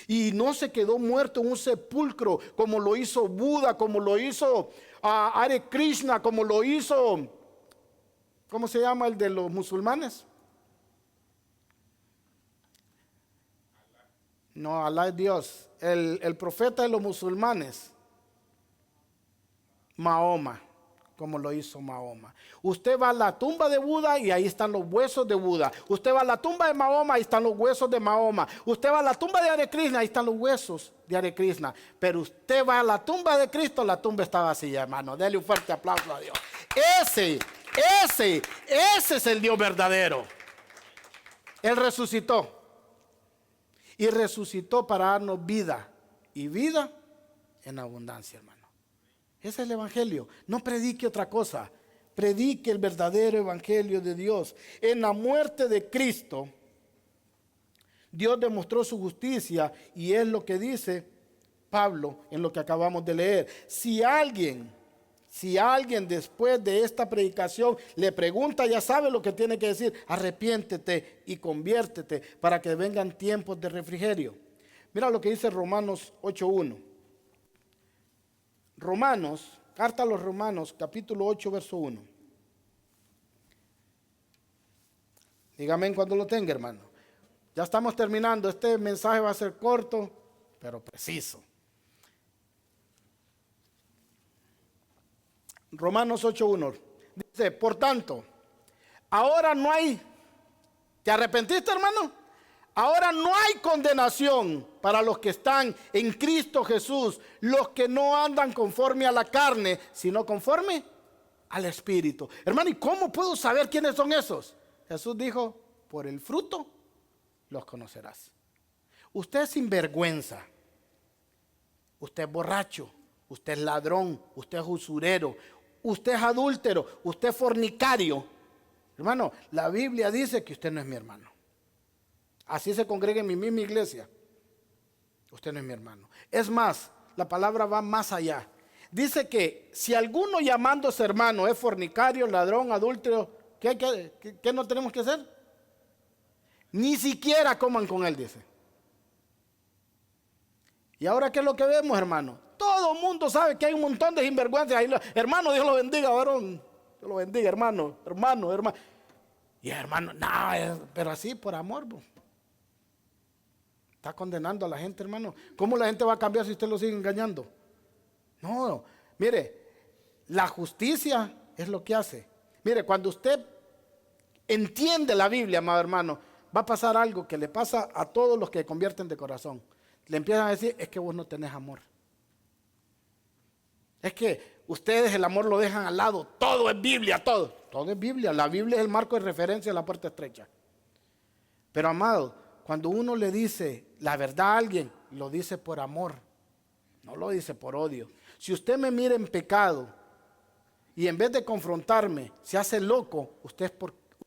Y no se quedó muerto en un sepulcro como lo hizo Buda, como lo hizo Hare Krishna, como lo hizo, ¿cómo se llama el de los musulmanes? No, Alá es Dios. El profeta de los musulmanes, Mahoma, como lo hizo Mahoma. Usted va a la tumba de Buda y ahí están los huesos de Buda. Usted va a la tumba de Mahoma, ahí están los huesos de Mahoma. Usted va a la tumba de Hare Krishna, ahí están los huesos de Hare Krishna. Pero usted va a la tumba de Cristo, la tumba está vacía, hermano. Dele un fuerte aplauso a Dios. Ese es el Dios verdadero. Él resucitó. Y resucitó para darnos vida. Y vida en abundancia, hermano. Ese es el evangelio. No predique otra cosa. Predique el verdadero evangelio de Dios. En la muerte de Cristo, Dios demostró su justicia y es lo que dice Pablo en lo que acabamos de leer. Si alguien después de esta predicación le pregunta, ya sabe lo que tiene que decir. Arrepiéntete y conviértete para que vengan tiempos de refrigerio. Mira lo que dice Romanos 8:1. Romanos, carta a los Romanos, capítulo 8, verso 1. Dígame cuando lo tenga, hermano. Ya estamos terminando. Este mensaje va a ser corto, pero preciso. Romanos 8:1. Dice, por tanto, ahora no hay, ¿te arrepentiste, hermano? Ahora no hay condenación para los que están en Cristo Jesús, los que no andan conforme a la carne, sino conforme al Espíritu. Hermano, ¿y cómo puedo saber quiénes son esos? Jesús dijo, por el fruto los conocerás. Usted es sinvergüenza, usted es borracho, usted es ladrón, usted es usurero, usted es adúltero, usted es fornicario. Hermano, la Biblia dice que usted no es mi hermano. Así se congrega en mi misma iglesia. Usted no es mi hermano. Es más, la palabra va más allá. Dice que si alguno llamándose hermano es fornicario, ladrón, adúltero, ¿qué no tenemos que hacer? Ni siquiera coman con él, dice. ¿Y ahora qué es lo que vemos, hermano? Todo el mundo sabe que hay un montón de sinvergüenzas. Hermano, Dios lo bendiga, varón. Dios lo bendiga, hermano. Y hermano, no, pero así por amor, bro. Está condenando a la gente, hermano. ¿Cómo la gente va a cambiar si usted lo sigue engañando? No, mire, la justicia es lo que hace. Mire, cuando usted entiende la Biblia, amado hermano, va a pasar algo que le pasa a todos los que convierten de corazón. Le empiezan a decir, es que vos no tenés amor. Es que ustedes el amor lo dejan al lado. Todo es Biblia, todo. Todo es Biblia. La Biblia es el marco de referencia de la puerta estrecha. Pero amado, cuando uno le dice la verdad a alguien, lo dice por amor, no lo dice por odio. Si usted me mira en pecado y en vez de confrontarme se hace loco, usted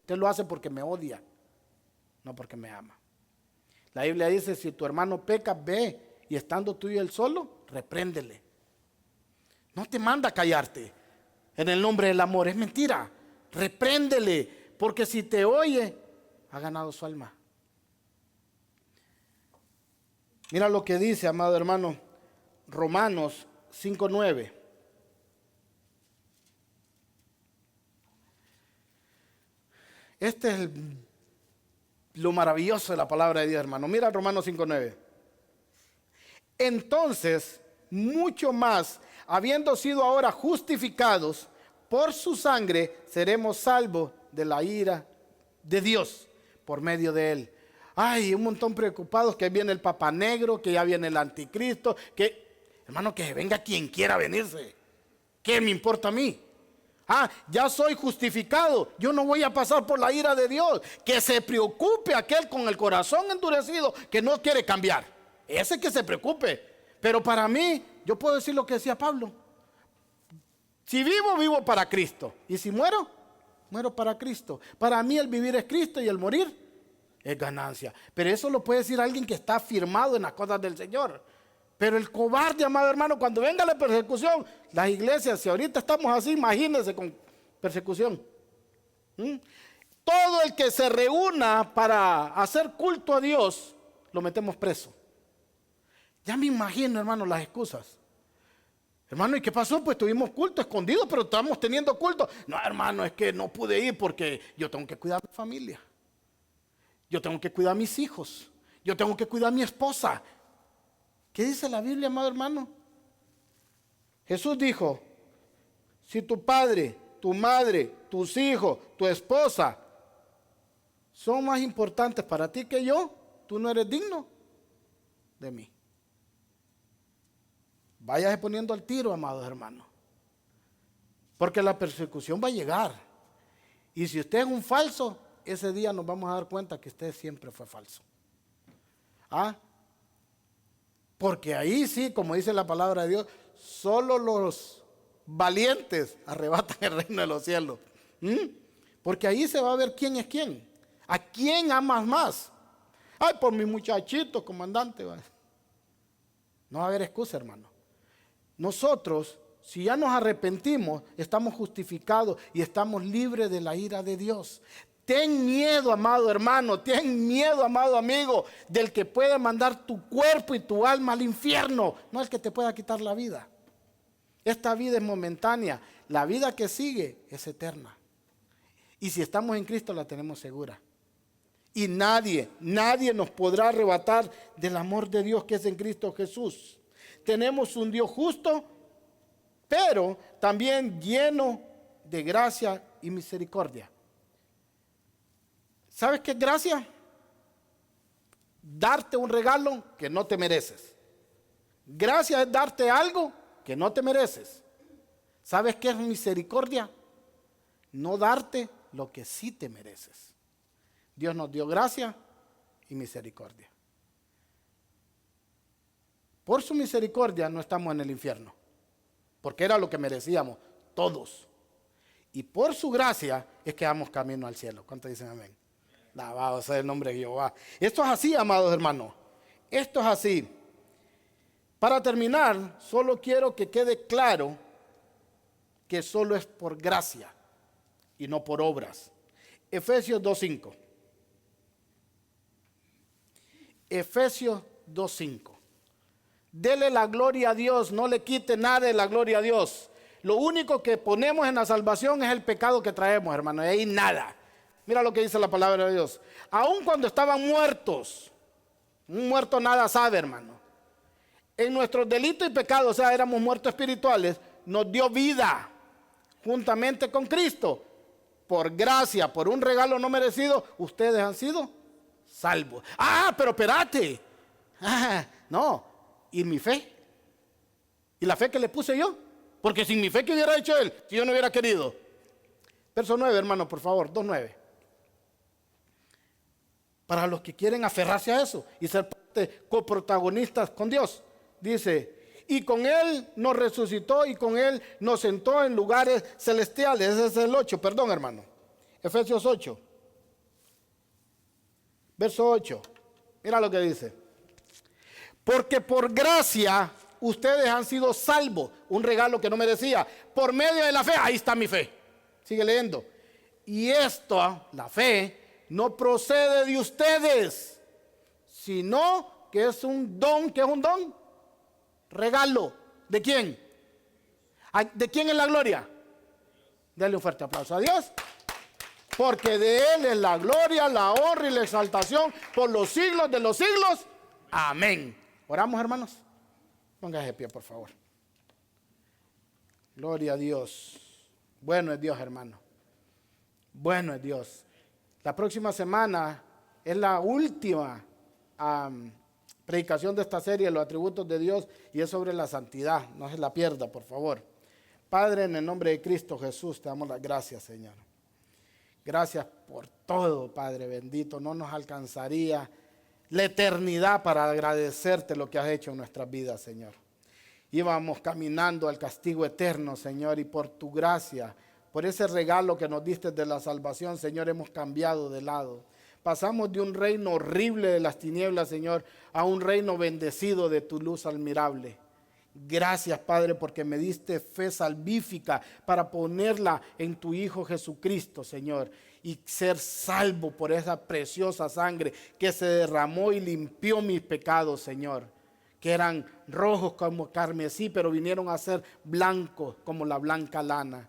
lo hace porque me odia, no porque me ama. La Biblia dice, si tu hermano peca, ve y estando tú y él solo, repréndele. No te manda a callarte en el nombre del amor, es mentira. Repréndele, porque si te oye, ha ganado su alma. Mira lo que dice, amado hermano, Romanos 5:9. Este es lo maravilloso de la palabra de Dios, hermano. Mira Romanos 5:9. Entonces, mucho más, habiendo sido ahora justificados por su sangre, seremos salvos de la ira de Dios por medio de él. Ay, un montón preocupados que viene el Papa Negro, que ya viene el anticristo, hermano, que venga quien quiera venirse. ¿Qué me importa a mí? Ya soy justificado, yo no voy a pasar por la ira de Dios. Que se preocupe aquel con el corazón endurecido que no quiere cambiar. Ese que se preocupe. Pero para mí, yo puedo decir lo que decía Pablo. Si vivo, vivo para Cristo. Y si muero, muero para Cristo. Para mí el vivir es Cristo y el morir es ganancia. Pero eso lo puede decir alguien que está firmado en las cosas del Señor. Pero el cobarde, amado hermano, cuando venga la persecución, las iglesias, si ahorita estamos así, imagínense con persecución. Todo el que se reúna para hacer culto a Dios, lo metemos preso. Ya me imagino, hermano, las excusas. Hermano, ¿y qué pasó? Pues tuvimos culto escondido, pero estamos teniendo culto. No, hermano, es que no pude ir porque yo tengo que cuidar a mi familia. Yo tengo que cuidar a mis hijos. Yo tengo que cuidar a mi esposa. ¿Qué dice la Biblia, amado hermano? Jesús dijo, si tu padre, tu madre, tus hijos, tu esposa son más importantes para ti que yo, tú no eres digno de mí. Váyase poniendo al tiro, amados hermanos. Porque la persecución va a llegar. Y si usted es un falso, ese día nos vamos a dar cuenta que usted siempre fue falso. Porque ahí sí, como dice la palabra de Dios, solo los valientes arrebatan el reino de los cielos. Porque ahí se va a ver quién es quién. ¿A quién amas más? Ay, por mi muchachito, comandante. No va a haber excusa, hermano. Nosotros, si ya nos arrepentimos, estamos justificados y estamos libres de la ira de Dios. Ten miedo, amado hermano, ten miedo, amado amigo, del que puede mandar tu cuerpo y tu alma al infierno, no el que te pueda quitar la vida. Esta vida es momentánea, la vida que sigue es eterna. Y si estamos en Cristo la tenemos segura. Y nadie nos podrá arrebatar del amor de Dios que es en Cristo Jesús. Tenemos un Dios justo, pero también lleno de gracia y misericordia. ¿Sabes qué es gracia? darte un regalo que no te mereces. Gracia es darte algo que no te mereces. ¿Sabes qué es misericordia? No darte lo que sí te mereces. Dios nos dio gracia y misericordia. Por su misericordia no estamos en el infierno, porque era lo que merecíamos todos. Y por su gracia es que damos camino al cielo. ¿Cuántos dicen amén? Alabado sea el nombre de Jehová. Esto es así, amados hermanos. Esto es así. Para terminar, solo quiero que quede claro que solo es por gracia y no por obras. Efesios 2:5. Efesios 2:5. Dele la gloria a Dios, no le quite nada de la gloria a Dios. Lo único que ponemos en la salvación es el pecado que traemos, hermano, y ahí nada. Mira lo que dice la palabra de Dios. Aun cuando estaban muertos, un muerto nada sabe, hermano. En nuestros delitos y pecados, o sea, éramos muertos espirituales, nos dio vida juntamente con Cristo. Por gracia, por un regalo no merecido, ustedes han sido salvos. Ah, pero espérate. No, ¿y mi fe? ¿Y la fe que le puse yo? Porque sin mi fe, ¿qué hubiera hecho él si yo no hubiera querido? Verso 9, hermano, por favor, 2:9. Para los que quieren aferrarse a eso y ser coprotagonistas con Dios, dice, y con él nos resucitó y con él nos sentó en lugares celestiales. Ese es el 8, perdón, hermano. Efesios 8, verso 8. Mira lo que dice. Porque por gracia ustedes han sido salvos, un regalo que no merecía, por medio de la fe. Ahí está mi fe. Sigue leyendo. Y esto, la fe, no procede de ustedes, sino que es un don. ¿Qué es un don? Regalo. ¿De quién? ¿De quién es la gloria? Dale un fuerte aplauso a Dios. Porque de Él es la gloria, la honra y la exaltación por los siglos de los siglos. Amén. Oramos, hermanos. Póngase de pie, por favor. Gloria a Dios. Bueno es Dios, hermano. Bueno es Dios. La próxima semana es la última predicación de esta serie, los atributos de Dios, y es sobre la santidad. No se la pierda, por favor. Padre, en el nombre de Cristo Jesús, te damos las gracias, Señor. Gracias por todo, Padre bendito. No nos alcanzaría la eternidad para agradecerte lo que has hecho en nuestras vidas, Señor. Íbamos caminando al castigo eterno, Señor, y por tu gracia, por ese regalo que nos diste de la salvación, Señor, hemos cambiado de lado. Pasamos de un reino horrible de las tinieblas, Señor, a un reino bendecido de tu luz admirable. Gracias, Padre, porque me diste fe salvífica para ponerla en tu Hijo Jesucristo, Señor, y ser salvo por esa preciosa sangre que se derramó y limpió mis pecados, Señor, que eran rojos como carmesí, pero vinieron a ser blancos como la blanca lana.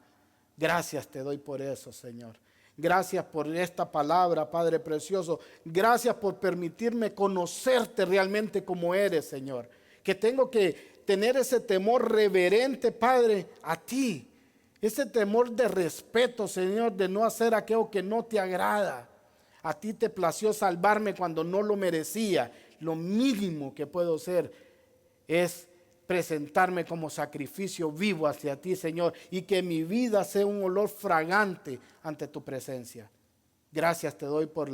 Gracias te doy por eso, Señor. Gracias por esta palabra, Padre precioso. Gracias por permitirme conocerte realmente como eres, Señor. Que tengo que tener ese temor reverente, Padre, a ti. Ese temor de respeto, Señor, de no hacer aquello que no te agrada. A ti te plació salvarme cuando no lo merecía. Lo mínimo que puedo hacer es presentarme como sacrificio vivo hacia ti, Señor, y que mi vida sea un olor fragante ante tu presencia. Gracias te doy por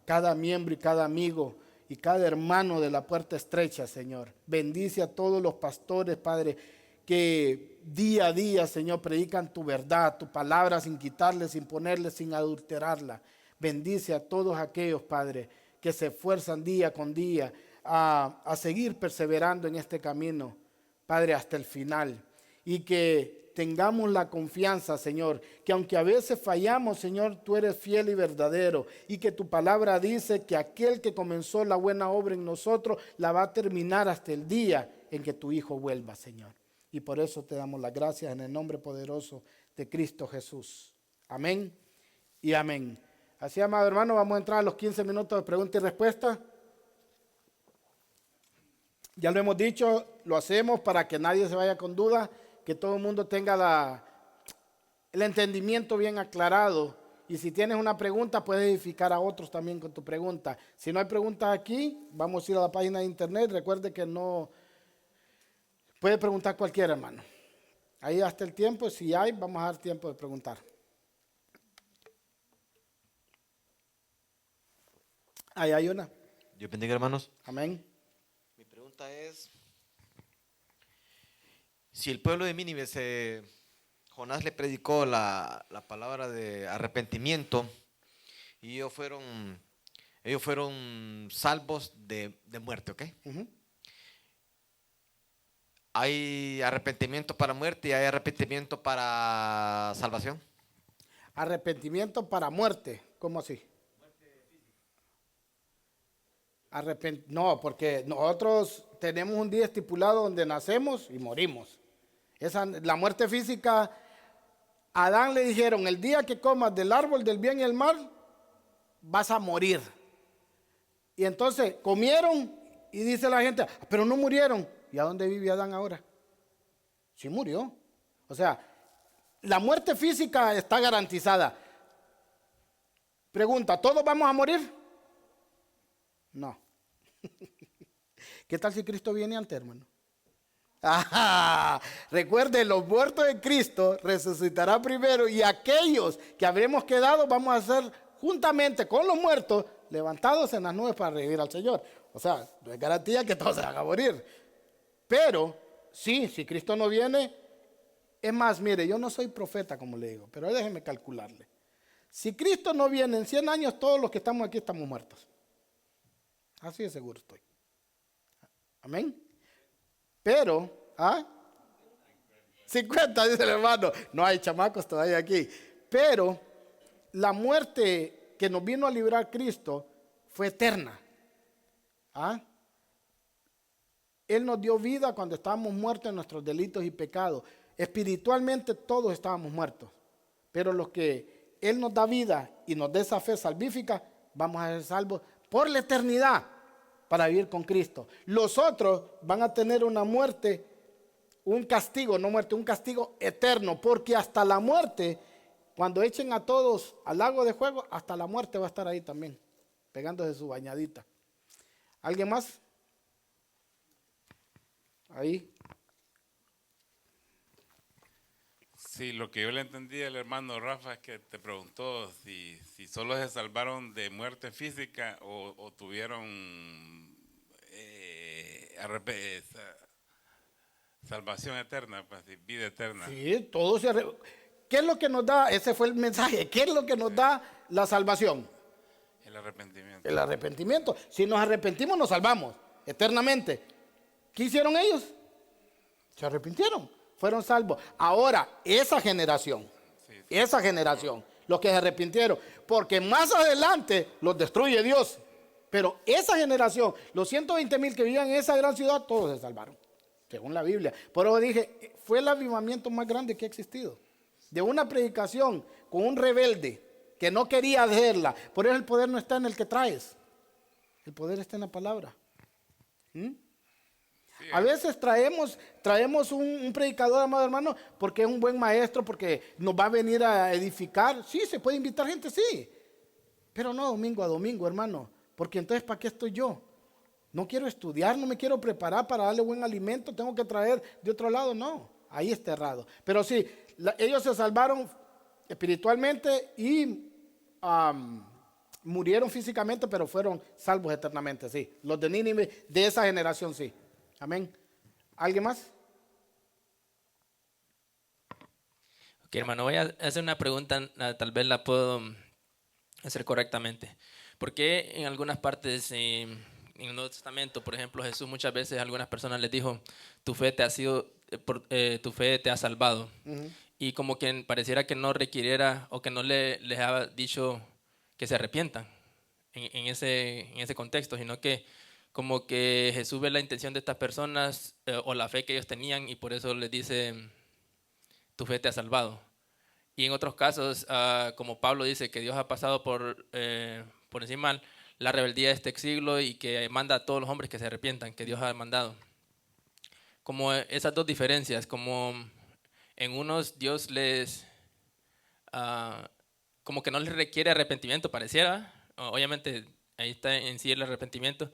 cada miembro y cada amigo y cada hermano de la puerta estrecha, Señor. Bendice a todos los pastores, Padre, que día a día, Señor, predican tu verdad, tu palabra sin quitarle, sin ponerle, sin adulterarla. Bendice a todos aquellos, Padre, que se esfuerzan día con día a seguir perseverando en este camino, Padre, hasta el final. Y que tengamos la confianza, Señor, que aunque a veces fallamos, Señor, tú eres fiel y verdadero. Y que tu palabra dice que aquel que comenzó la buena obra en nosotros, la va a terminar hasta el día en que tu Hijo vuelva, Señor. Y por eso te damos las gracias en el nombre poderoso de Cristo Jesús. Amén y amén. Así, amado hermano, vamos a entrar a los 15 minutos de pregunta y respuesta. Ya lo hemos dicho, lo hacemos para que nadie se vaya con duda, que todo el mundo tenga el entendimiento bien aclarado Y si tienes una pregunta, puedes edificar a otros también con tu pregunta. Si no hay preguntas aquí, vamos a ir a la página de internet. Recuerde que no puede preguntar cualquier hermano. Ahí hasta el tiempo, si hay, vamos a dar tiempo de preguntar. Ahí hay una. Dios bendiga, hermanos. Amén. Mi pregunta es, si el pueblo de Nínive, Jonás le predicó la palabra de arrepentimiento y ellos fueron salvos de muerte, ¿ok? Uh-huh. ¿Hay arrepentimiento para muerte y hay arrepentimiento para salvación? Arrepentimiento para muerte. ¿Cómo así? No, porque nosotros tenemos un día estipulado donde nacemos y morimos. La muerte física, a Adán le dijeron, el día que comas del árbol del bien y el mal, vas a morir. Y entonces comieron y dice la gente, pero no murieron. ¿Y a dónde vive Adán ahora? Sí murió. O sea, la muerte física está garantizada. Pregunta, ¿todos vamos a morir? No. ¿Qué tal si Cristo viene antes, hermano? Recuerde, los muertos de Cristo resucitará primero y aquellos que habremos quedado vamos a ser juntamente con los muertos levantados en las nubes para revivir al Señor. O sea, no es garantía que todos se van a morir. Pero, sí, si Cristo no viene, es más, mire, yo no soy profeta como le digo, pero déjeme calcularle. Si Cristo no viene en 100 años, todos los que estamos aquí estamos muertos. Así de seguro estoy. Amén. Pero, 50, dice el hermano. No hay chamacos todavía aquí. Pero la muerte que nos vino a librar Cristo fue eterna. Él nos dio vida cuando estábamos muertos en nuestros delitos y pecados. Espiritualmente todos estábamos muertos. Pero los que Él nos da vida y nos da esa fe salvífica, vamos a ser salvos por la eternidad para vivir con Cristo. Los otros van a tener una muerte, un castigo, no muerte, un castigo eterno, porque hasta la muerte, cuando echen a todos al lago de fuego, hasta la muerte va a estar ahí también, pegándose su bañadita. ¿Alguien más? Ahí. Sí, lo que yo le entendí al hermano Rafa es que te preguntó si solo se salvaron de muerte física o tuvieron salvación eterna, pues, vida eterna. Sí, todos ¿qué es lo que nos da? Ese fue el mensaje. ¿Qué es lo que nos da la salvación? El arrepentimiento. El arrepentimiento. Si nos arrepentimos, nos salvamos eternamente. ¿Qué hicieron ellos? Se arrepintieron, fueron salvos. Ahora, esa generación, los que se arrepintieron, porque más adelante los destruye Dios. Pero esa generación, los 120,000 que vivían en esa gran ciudad, todos se salvaron, según la Biblia. Por eso dije, fue el avivamiento más grande que ha existido. De una predicación con un rebelde que no quería hacerla. Por eso el poder no está en el que traes. El poder está en la palabra. A veces traemos un predicador, amado hermano, porque es un buen maestro, porque nos va a venir a edificar. Sí, se puede invitar gente, sí. Pero no domingo a domingo, hermano. Porque entonces, ¿para qué estoy yo? No quiero estudiar, no me quiero preparar para darle buen alimento, tengo que traer de otro lado. No, ahí está errado. Pero sí, ellos se salvaron espiritualmente y murieron físicamente, pero fueron salvos eternamente, sí. Los de Nínive, de esa generación, sí. Amén. ¿Alguien más? Ok, hermano, voy a hacer una pregunta, tal vez la puedo hacer correctamente. ¿Por qué en algunas partes en el Nuevo Testamento, por ejemplo, Jesús muchas veces a algunas personas les dijo, tu fe te ha salvado? Uh-huh. Y como que pareciera que no requiriera o que no les ha dicho que se arrepientan en ese contexto, sino que como que Jesús ve la intención de estas personas o la fe que ellos tenían y por eso les dice, tu fe te ha salvado. Y en otros casos, como Pablo dice que Dios ha pasado por encima la rebeldía de este siglo y que manda a todos los hombres que se arrepientan, que Dios ha mandado. Como esas dos diferencias, como en unos Dios les como que no les requiere arrepentimiento, pareciera. Obviamente ahí está en sí el arrepentimiento,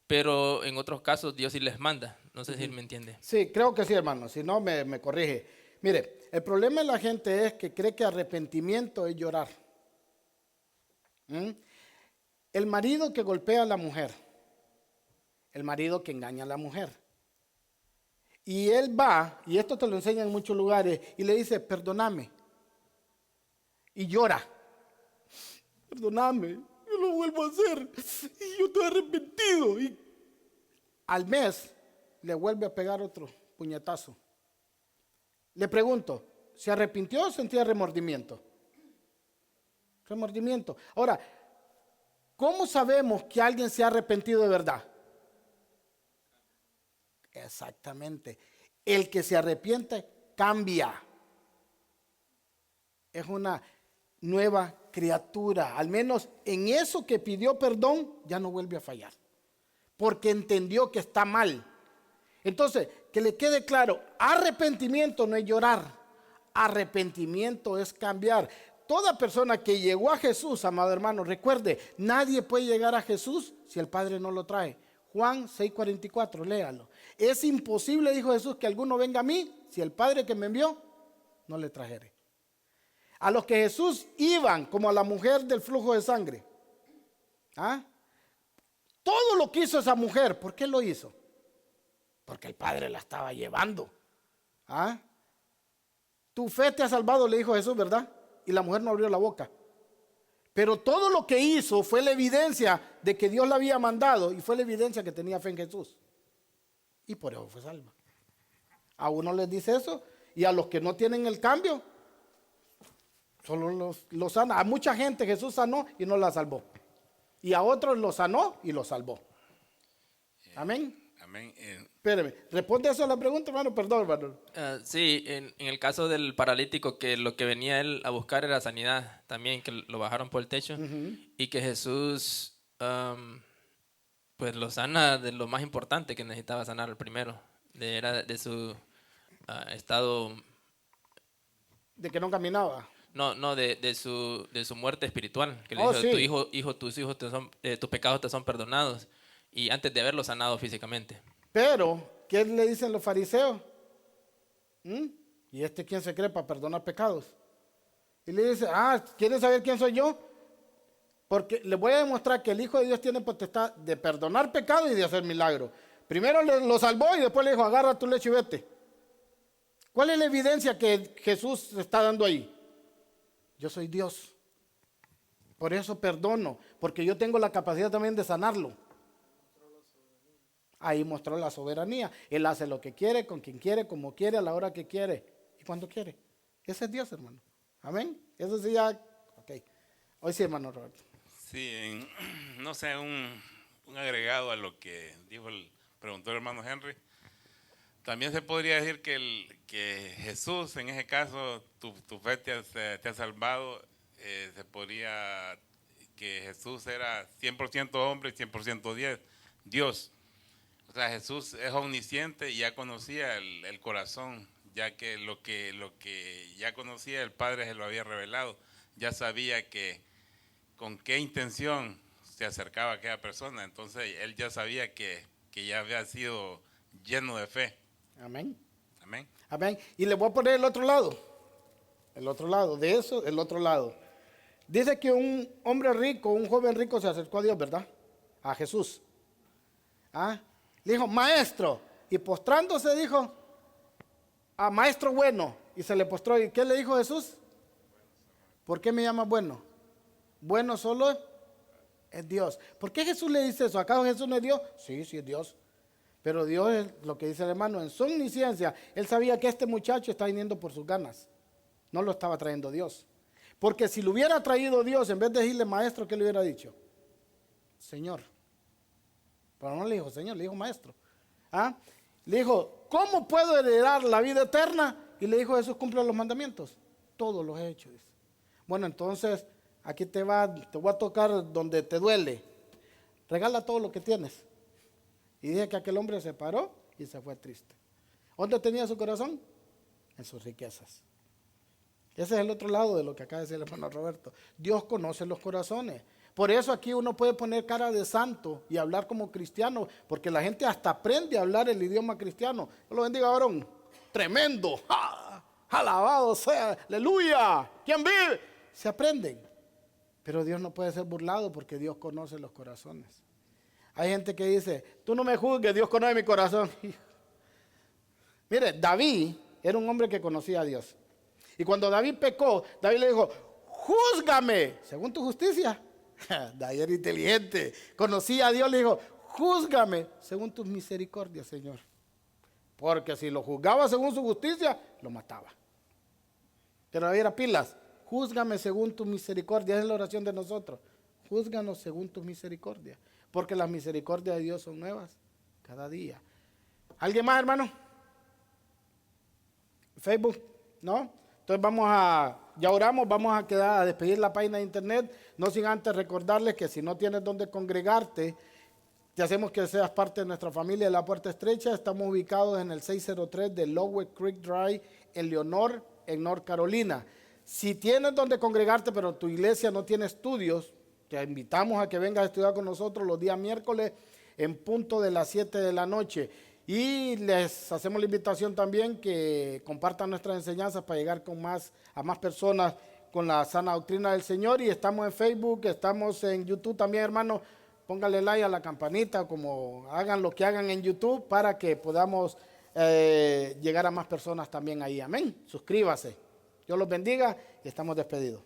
pero en otros casos Dios sí les manda. No sé si él me entiende. Sí, creo que sí, hermano. Si no, me corrige. Mire, el problema de la gente es que cree que arrepentimiento es llorar. ¿Mm? El marido que golpea a la mujer, el marido que engaña a la mujer. Y él va, y esto te lo enseñan en muchos lugares, y le dice, perdóname. Y llora. Perdóname, yo lo vuelvo a hacer. Y yo estoy arrepentido. Y al mes le vuelve a pegar otro puñetazo. Le pregunto, ¿se arrepintió o sentía remordimiento? Remordimiento. Ahora, ¿cómo sabemos que alguien se ha arrepentido de verdad? Exactamente. El que se arrepiente cambia. Es una nueva criatura. Al menos en eso que pidió perdón, ya no vuelve a fallar. Porque entendió que está mal. Entonces, que le quede claro, arrepentimiento no es llorar. Arrepentimiento es cambiar. Toda persona que llegó a Jesús, amado hermano, recuerde, nadie puede llegar a Jesús si el Padre no lo trae. Juan 6:44, léalo. Es imposible, dijo Jesús, que alguno venga a mí si el Padre que me envió no le trajere. A los que Jesús iban, como a la mujer del flujo de sangre. ¿Ah? Todo lo que hizo esa mujer, ¿por qué lo hizo? Porque el Padre la estaba llevando. ¿Ah? Tu fe te ha salvado, le dijo Jesús, ¿verdad? Y la mujer no abrió la boca. Pero todo lo que hizo fue la evidencia de que Dios la había mandado y fue la evidencia que tenía fe en Jesús. Y por eso fue salva. A uno les dice eso y a los que no tienen el cambio, solo los sana. A mucha gente Jesús sanó y no la salvó. Y a otros los sanó y los salvó. Amén. Amén. Espérame, responde eso a la pregunta, hermano. Perdón, hermano. Sí, en el caso del paralítico, que lo que venía él a buscar era sanidad también, que lo bajaron por el techo, y que Jesús pues lo sana de lo más importante que necesitaba sanar el primero, era de su estado, De que no caminaba. no, de su muerte espiritual, que le Oh, dijo, sí. tus hijos tus pecados te son perdonados, y antes de haberlo sanado físicamente. Pero, ¿qué le dicen los fariseos? ¿Y este quién se cree para perdonar pecados? Y le dice, ¿quieren saber quién soy yo? Porque les voy a demostrar que el Hijo de Dios tiene potestad de perdonar pecados y de hacer milagros. Primero lo salvó y después le dijo, agarra tu leche y vete. ¿Cuál es la evidencia que Jesús está dando ahí? Yo soy Dios. Por eso perdono, porque yo tengo la capacidad también de sanarlo. Ahí mostró la soberanía. Él hace lo que quiere, con quien quiere, como quiere, a la hora que quiere y cuando quiere. Ese es Dios, hermano. Amén. Eso sí ya, ok. Hoy sí, hermano Roberto. Sí, no sé, un agregado a lo que preguntó el hermano Henry. También se podría decir que Jesús, en ese caso, tu fe te ha salvado. Se podría que Jesús era 100% hombre y 100% Dios. O sea, Jesús es omnisciente y ya conocía el corazón, ya que lo que ya conocía el Padre se lo había revelado. Ya sabía con qué intención se acercaba a aquella persona. Entonces, él ya sabía que ya había sido lleno de fe. Amén. Amén. Amén. Y le voy a poner el otro lado. El otro lado. De eso, el otro lado. Dice que un hombre rico, un joven rico se acercó a Dios, ¿verdad? A Jesús. Le dijo, maestro. Y postrándose dijo, maestro bueno. Y se le postró. ¿Y qué le dijo Jesús? ¿Por qué me llamas bueno? Bueno solo es Dios. ¿Por qué Jesús le dice eso? ¿Acaso Jesús no es Dios? Sí, sí es Dios. Pero Dios es lo que dice el hermano, en su omnisciencia, él sabía que este muchacho está viniendo por sus ganas. No lo estaba trayendo Dios. Porque si lo hubiera traído Dios, en vez de decirle maestro, ¿qué le hubiera dicho? Señor. Pero no le dijo Señor, le dijo maestro. Le dijo, ¿cómo puedo heredar la vida eterna? Y le dijo, Jesús cumple los mandamientos. Todos los he hecho, dice. Bueno, entonces, aquí te voy a tocar donde te duele. Regala todo lo que tienes. Y dije que aquel hombre se paró y se fue triste. ¿Dónde tenía su corazón? En sus riquezas. Ese es el otro lado de lo que acaba de decir el hermano Roberto. Dios conoce los corazones. Por eso aquí uno puede poner cara de santo y hablar como cristiano, porque la gente hasta aprende a hablar el idioma cristiano. Dios lo bendiga, varón. Tremendo. ¡Ja! Alabado sea. Aleluya. ¿Quién vive? Se aprenden. Pero Dios no puede ser burlado porque Dios conoce los corazones. Hay gente que dice, tú no me juzgues, Dios conoce mi corazón. Mire, David era un hombre que conocía a Dios. Y cuando David pecó, David le dijo, júzgame según tu justicia. David era inteligente, conocía a Dios, le dijo, júzgame según tus misericordias, Señor. Porque si lo juzgaba según su justicia, lo mataba. Pero David era pilas, júzgame según tu misericordia, es la oración de nosotros. Júzganos según tus misericordias, porque las misericordias de Dios son nuevas cada día. ¿Alguien más, hermano? ¿Facebook? ¿No? Entonces ya oramos, vamos a quedar a despedir la página de internet, no sin antes recordarles que si no tienes donde congregarte, te hacemos que seas parte de nuestra familia de La Puerta Estrecha. Estamos ubicados en el 603 de Lowe Creek Drive en Leonor, en North Carolina. Si tienes donde congregarte, pero tu iglesia no tiene estudios, te invitamos a que vengas a estudiar con nosotros los días miércoles en punto de las 7 de la noche. Y les hacemos la invitación también que compartan nuestras enseñanzas para llegar a más personas con la sana doctrina del Señor. Y estamos en Facebook, estamos en YouTube también, hermano. Póngale like a la campanita, como hagan lo que hagan en YouTube para que podamos llegar a más personas también ahí. Amén. Suscríbase. Dios los bendiga y estamos despedidos.